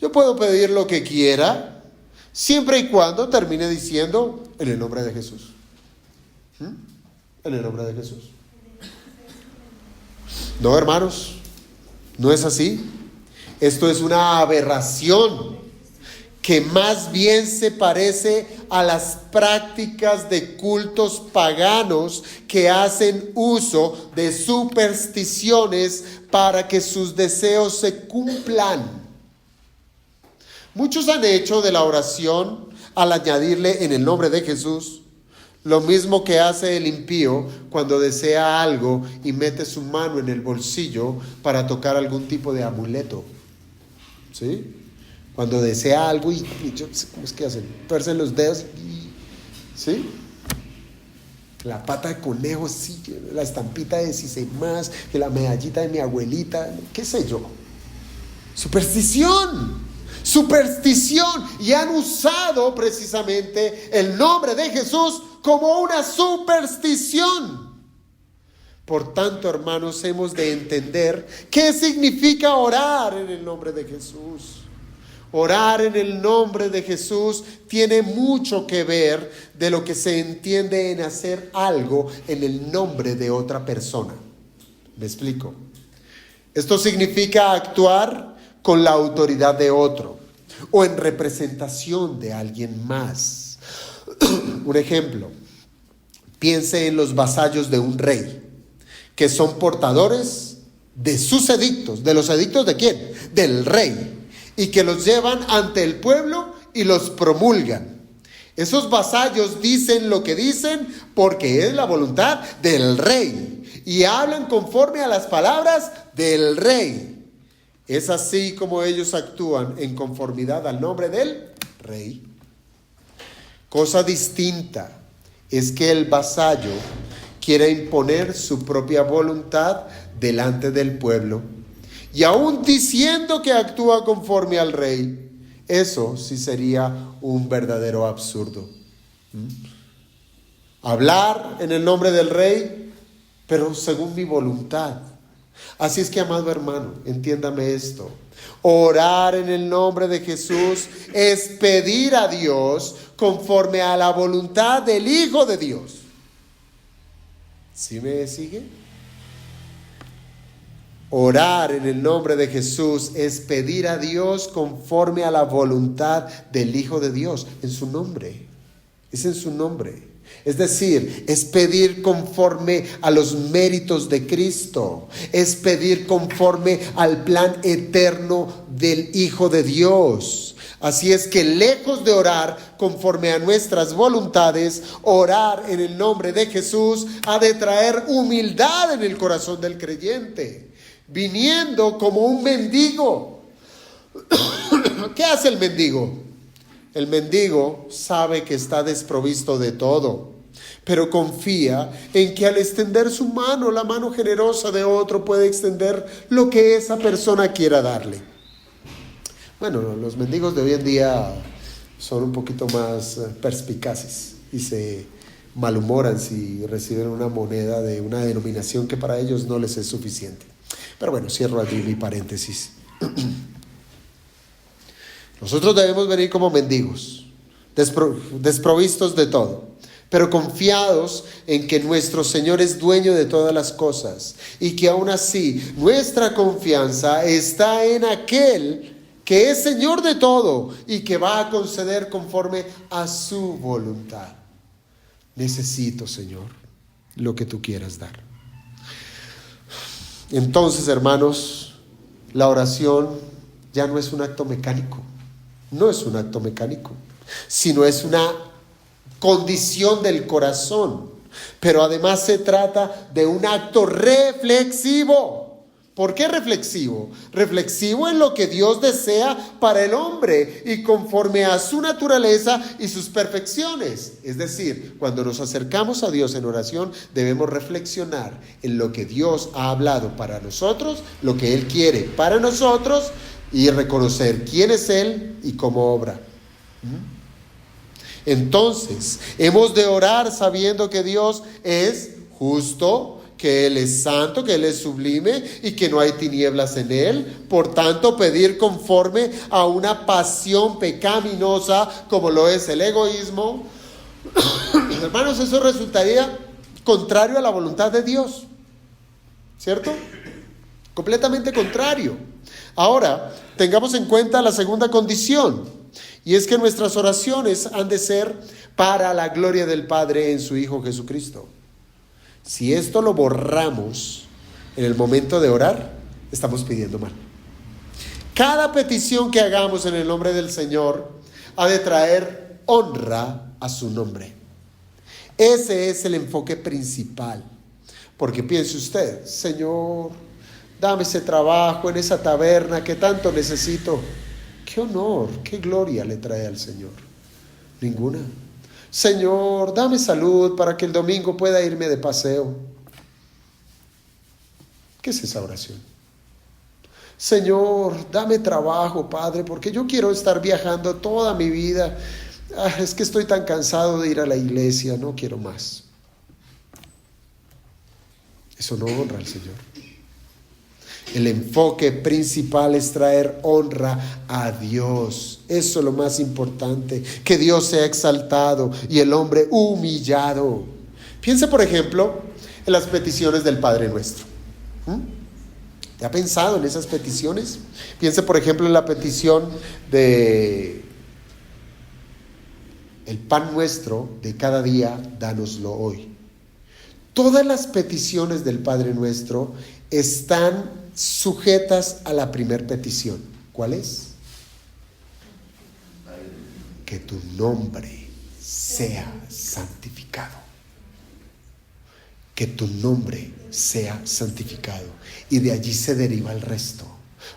Yo puedo pedir lo que quiera, siempre y cuando termine diciendo en el nombre de Jesús. En el nombre de Jesús. No, hermanos, no es así. Esto es una aberración que más bien se parece a las prácticas de cultos paganos que hacen uso de supersticiones para que sus deseos se cumplan. Muchos han hecho de la oración, al añadirle en el nombre de Jesús, lo mismo que hace el impío cuando desea algo y mete su mano en el bolsillo para tocar algún tipo de amuleto. ¿Sí? Cuando desea algo y yo, ¿cómo es que hacen? Tuercen los dedos ¿sí? La pata de conejo, sí, la estampita de si sé más, que la medallita de mi abuelita, qué sé yo. Superstición. Y han usado precisamente el nombre de Jesús como una superstición. Por tanto, hermanos, hemos de entender qué significa orar en el nombre de Jesús. Orar en el nombre de Jesús tiene mucho que ver de lo que se entiende en hacer algo en el nombre de otra persona. ¿Me explico? Esto significa actuar con la autoridad de otro o en representación de alguien más. Un ejemplo, piense en los vasallos de un rey, que son portadores de sus edictos. ¿De los edictos de quién? Del rey, y que los llevan ante el pueblo y los promulgan. Esos vasallos dicen lo que dicen porque es la voluntad del rey y hablan conforme a las palabras del rey. Es así como ellos actúan en conformidad al nombre del rey. Cosa distinta es que el vasallo quiera imponer su propia voluntad delante del pueblo y aún diciendo que actúa conforme al rey. Eso sí sería un verdadero absurdo. Hablar en el nombre del rey, pero según mi voluntad. Así es que, amado hermano, entiéndame esto. Orar en el nombre de Jesús es pedir a Dios conforme a la voluntad del Hijo de Dios. ¿Sí me sigue? Orar en el nombre de Jesús es pedir a Dios conforme a la voluntad del Hijo de Dios, en su nombre. Es en su nombre. Es decir, es pedir conforme a los méritos de Cristo. Es pedir conforme al plan eterno del Hijo de Dios. Así es que lejos de orar conforme a nuestras voluntades, orar en el nombre de Jesús ha de traer humildad en el corazón del creyente, viniendo como un mendigo. ¿Qué hace el mendigo? El mendigo sabe que está desprovisto de todo, pero confía en que al extender su mano, la mano generosa de otro puede extender lo que esa persona quiera darle. Bueno, los mendigos de hoy en día son un poquito más perspicaces y se malhumoran si reciben una moneda de una denominación que para ellos no les es suficiente. Pero bueno, cierro allí mi paréntesis. Nosotros debemos venir como mendigos, desprovistos de todo, pero confiados en que nuestro Señor es dueño de todas las cosas y que aún así nuestra confianza está en aquel que es Señor de todo y que va a conceder conforme a su voluntad. Necesito, Señor, lo que tú quieras dar. Entonces, hermanos, la oración ya no es un acto mecánico. No es un acto mecánico, sino es una condición del corazón. Pero además se trata de un acto reflexivo. ¿Por qué reflexivo? Reflexivo en lo que Dios desea para el hombre y conforme a su naturaleza y sus perfecciones. Es decir, cuando nos acercamos a Dios en oración, debemos reflexionar en lo que Dios ha hablado para nosotros, lo que Él quiere para nosotros, y reconocer quién es Él y cómo obra. Entonces, hemos de orar sabiendo que Dios es justo, que Él es santo, que Él es sublime y que no hay tinieblas en Él. Por tanto, pedir conforme a una pasión pecaminosa como lo es el egoísmo. Hermanos, eso resultaría contrario a la voluntad de Dios, ¿cierto? Completamente contrario. Ahora, tengamos en cuenta la segunda condición, y es que nuestras oraciones han de ser para la gloria del Padre en su Hijo Jesucristo. Si esto lo borramos en el momento de orar, estamos pidiendo mal. Cada petición que hagamos en el nombre del Señor ha de traer honra a su nombre. Ese es el enfoque principal. Porque piense usted, Señor, dame ese trabajo en esa taberna que tanto necesito. ¿Qué honor, qué gloria le trae al Señor? Ninguna. Señor, dame salud para que el domingo pueda irme de paseo. ¿Qué es esa oración? Señor, dame trabajo, Padre, porque yo quiero estar viajando toda mi vida. Es que estoy tan cansado de ir a la iglesia, no quiero más. Eso no honra al Señor. El enfoque principal es traer honra a Dios. Eso es lo más importante, que Dios sea exaltado y el hombre humillado. Piense, por ejemplo, en las peticiones del Padre Nuestro. ¿Te ha pensado en esas peticiones? Piense, por ejemplo, en la petición de el pan nuestro de cada día, dánoslo hoy. Todas las peticiones del Padre Nuestro están sujetas a la primera petición. ¿Cuál es? Que tu nombre sea santificado. Que tu nombre sea santificado. Y de allí se deriva el resto.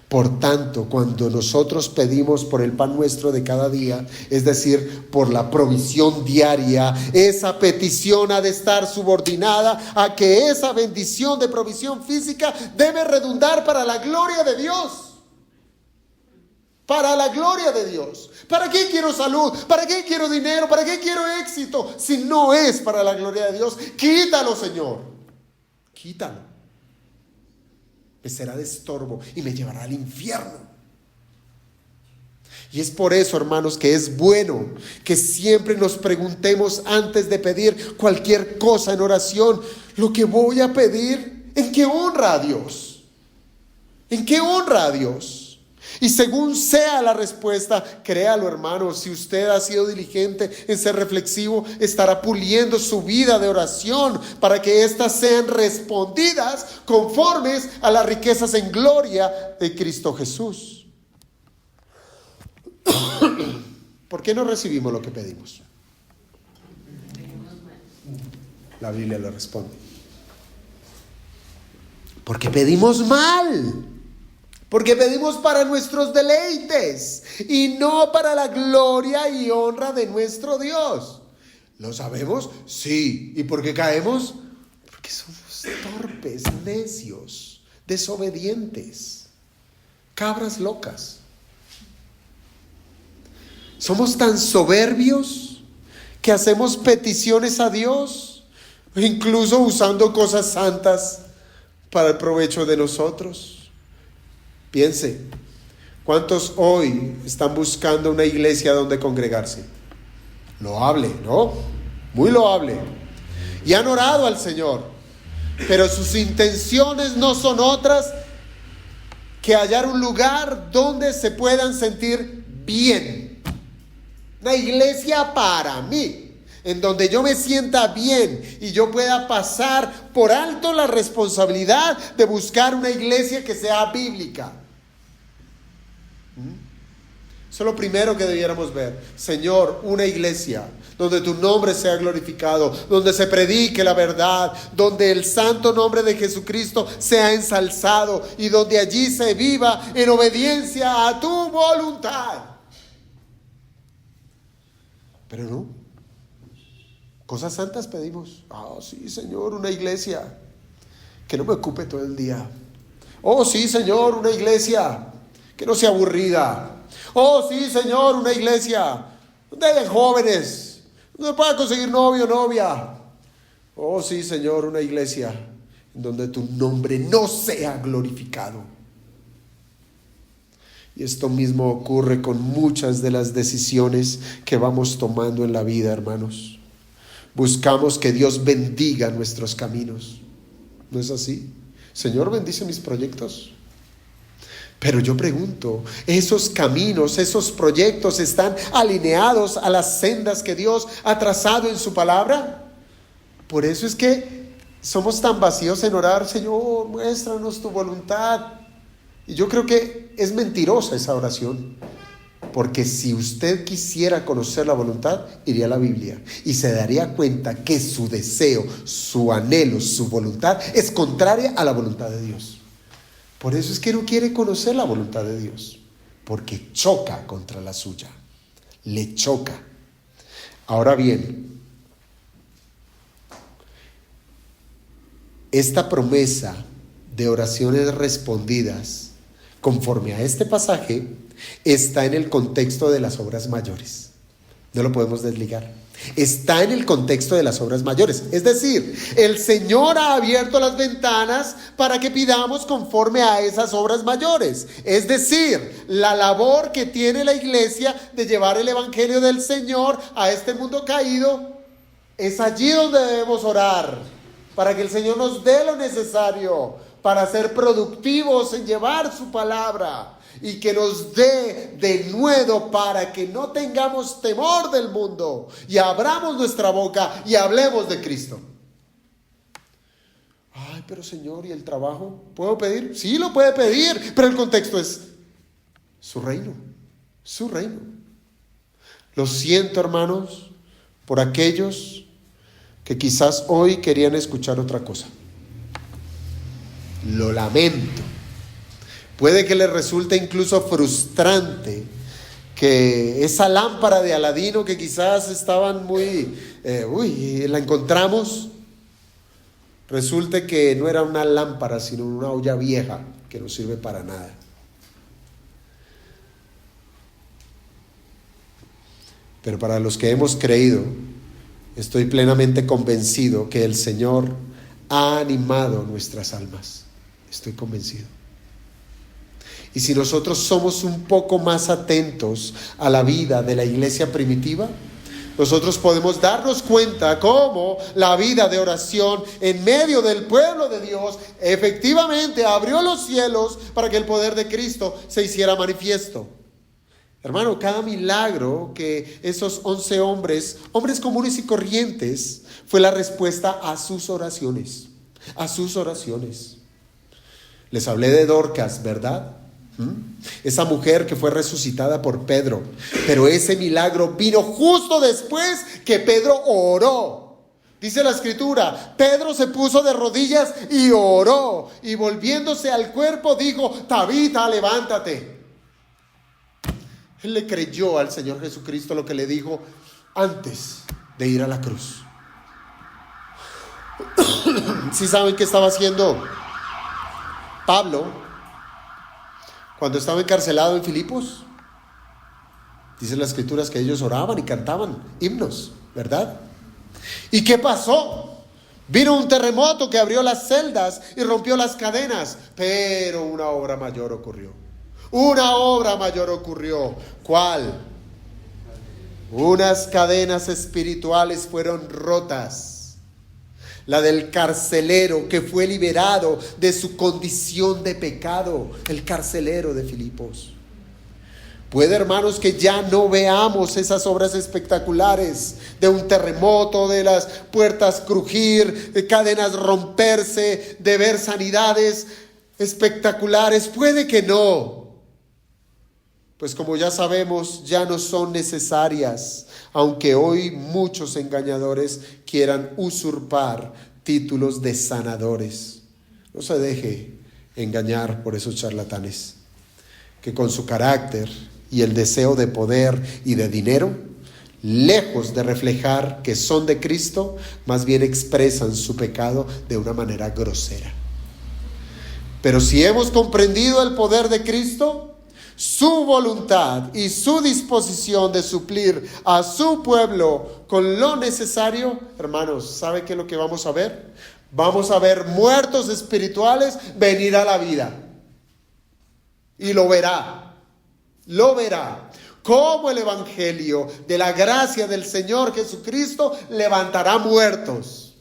Por tanto, cuando nosotros pedimos por el pan nuestro de cada día, es decir, por la provisión diaria, esa petición ha de estar subordinada a que esa bendición de provisión física debe redundar para la gloria de Dios. Para la gloria de Dios. ¿Para qué quiero salud? ¿Para qué quiero dinero? ¿Para qué quiero éxito? Si no es para la gloria de Dios, quítalo, Señor. Quítalo. Me será de estorbo y me llevará al infierno. Y es por eso, hermanos, que es bueno que siempre nos preguntemos antes de pedir cualquier cosa en oración, lo que voy a pedir, ¿en qué honra a Dios? ¿En qué honra a Dios? Y según sea la respuesta, créalo, hermano, si usted ha sido diligente en ser reflexivo, estará puliendo su vida de oración para que éstas sean respondidas conformes a las riquezas en gloria de Cristo Jesús. ¿Por qué no recibimos lo que pedimos? La Biblia lo responde. Porque pedimos mal. Porque pedimos para nuestros deleites y no para la gloria y honra de nuestro Dios. ¿Lo sabemos? Sí. ¿Y por qué caemos? Porque somos torpes, necios, desobedientes, cabras locas. Somos tan soberbios que hacemos peticiones a Dios, incluso usando cosas santas para el provecho de nosotros. Piense, ¿cuántos hoy están buscando una iglesia donde congregarse? Loable, ¿no? Muy loable. Y han orado al Señor, pero sus intenciones no son otras que hallar un lugar donde se puedan sentir bien. Una iglesia para mí, en donde yo me sienta bien y yo pueda pasar por alto la responsabilidad de buscar una iglesia que sea bíblica. Eso es lo primero que debiéramos ver. Señor, una iglesia donde tu nombre sea glorificado, donde se predique la verdad, donde el santo nombre de Jesucristo sea ensalzado y donde allí se viva en obediencia a tu voluntad. Pero no. Cosas santas pedimos. Sí, Señor, una iglesia que no me ocupe todo el día. Oh, sí, Señor, una iglesia que no sea aburrida. Oh, sí, Señor, una iglesia de jóvenes, donde pueda conseguir novio o novia. Oh, sí, Señor, una iglesia en donde tu nombre no sea glorificado. Y esto mismo ocurre con muchas de las decisiones que vamos tomando en la vida, hermanos. Buscamos que Dios bendiga nuestros caminos. ¿No es así? Señor, bendice mis proyectos. Pero yo pregunto, ¿esos caminos, esos proyectos están alineados a las sendas que Dios ha trazado en su palabra? Por eso es que somos tan vacíos en orar, Señor, muéstranos tu voluntad. Y yo creo que es mentirosa esa oración. Porque si usted quisiera conocer la voluntad, iría a la Biblia y se daría cuenta que su deseo, su anhelo, su voluntad es contraria a la voluntad de Dios. Por eso es que no quiere conocer la voluntad de Dios, porque choca contra la suya, le choca. Ahora bien, esta promesa de oraciones respondidas, conforme a este pasaje, está en el contexto de las obras mayores. No lo podemos desligar. Está en el contexto de las obras mayores. Es decir, el Señor ha abierto las ventanas para que pidamos conforme a esas obras mayores. Es decir, la labor que tiene la iglesia de llevar el evangelio del Señor a este mundo caído, es allí donde debemos orar, para que el Señor nos dé lo necesario para ser productivos en llevar su palabra. Y que nos dé denuedo para que no tengamos temor del mundo y abramos nuestra boca y hablemos de Cristo. Ay, pero Señor, ¿y el trabajo? ¿Puedo pedir? Sí, lo puede pedir, pero el contexto es su reino, su reino. Lo siento, hermanos, por aquellos que quizás hoy querían escuchar otra cosa. Lo lamento. Puede que les resulte incluso frustrante que esa lámpara de Aladino que quizás estaban muy, la encontramos, resulte que no era una lámpara, sino una olla vieja que no sirve para nada. Pero para los que hemos creído, estoy plenamente convencido que el Señor ha animado nuestras almas. Estoy convencido. Y si nosotros somos un poco más atentos a la vida de la iglesia primitiva, nosotros podemos darnos cuenta cómo la vida de oración en medio del pueblo de Dios efectivamente abrió los cielos para que el poder de Cristo se hiciera manifiesto. Hermano, cada milagro que esos 11 hombres comunes y corrientes, fue la respuesta a sus oraciones. A sus oraciones. Les hablé de Dorcas, ¿verdad? Esa mujer que fue resucitada por Pedro. Pero ese milagro vino justo después que Pedro oró. Dice la escritura, Pedro se puso de rodillas y oró. Y volviéndose al cuerpo dijo, Tabita, levántate. Él le creyó al Señor Jesucristo lo que le dijo antes de ir a la cruz. ¿Sí saben qué estaba haciendo Pablo cuando estaba encarcelado en Filipos? Dicen las escrituras que ellos oraban y cantaban himnos, ¿verdad? ¿Y qué pasó? Vino un terremoto que abrió las celdas y rompió las cadenas, pero una obra mayor ocurrió. Una obra mayor ocurrió. ¿Cuál? Unas cadenas espirituales fueron rotas. La del carcelero que fue liberado de su condición de pecado. El carcelero de Filipos. Puede, hermanos, que ya no veamos esas obras espectaculares de un terremoto, de las puertas crujir, de cadenas romperse, de ver sanidades espectaculares. Puede que no. Pues como ya sabemos, ya no son necesarias, aunque hoy muchos engañadores quieran usurpar títulos de sanadores. No se deje engañar por esos charlatanes, que con su carácter y el deseo de poder y de dinero, lejos de reflejar que son de Cristo, más bien expresan su pecado de una manera grosera. Pero si hemos comprendido el poder de Cristo, su voluntad y su disposición de suplir a su pueblo con lo necesario, hermanos, ¿sabe qué es lo que vamos a ver? Vamos a ver muertos espirituales venir a la vida. Y lo verá. Cómo el evangelio de la gracia del Señor Jesucristo levantará muertos.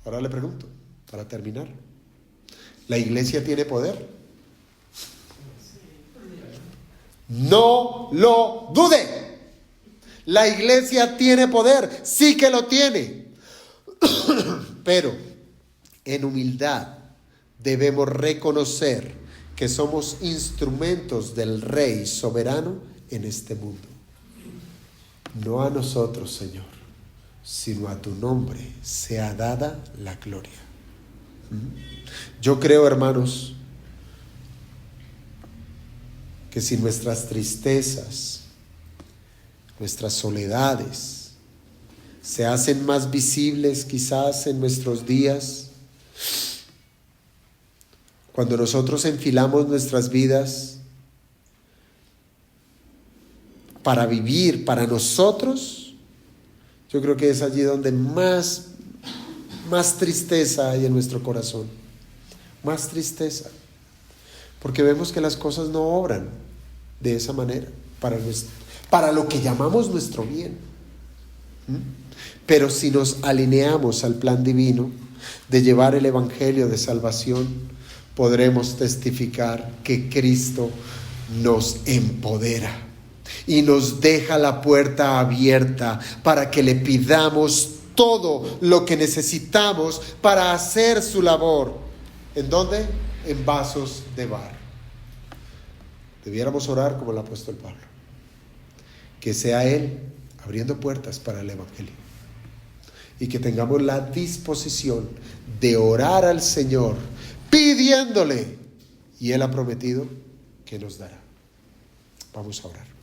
Ahora le pregunto, para terminar, ¿la iglesia tiene poder? No lo dude. La iglesia tiene poder, sí que lo tiene. Pero en humildad debemos reconocer que somos instrumentos del Rey soberano en este mundo. No a nosotros, Señor, sino a tu nombre sea dada la gloria. Yo creo, hermanos, que si nuestras tristezas, nuestras soledades se hacen más visibles quizás en nuestros días, cuando nosotros enfilamos nuestras vidas para vivir para nosotros, yo creo que es allí donde más tristeza hay en nuestro corazón, más tristeza, porque vemos que las cosas no obran de esa manera para lo que llamamos nuestro bien. Pero si nos alineamos al plan divino de llevar el evangelio de salvación, podremos testificar que Cristo nos empodera y nos deja la puerta abierta para que le pidamos todo lo que necesitamos para hacer su labor. ¿En dónde? En vasos de barro. Debiéramos orar como el apóstol Pablo, que sea Él abriendo puertas para el evangelio, y que tengamos la disposición de orar al Señor pidiéndole, y Él ha prometido que nos dará. Vamos a orar.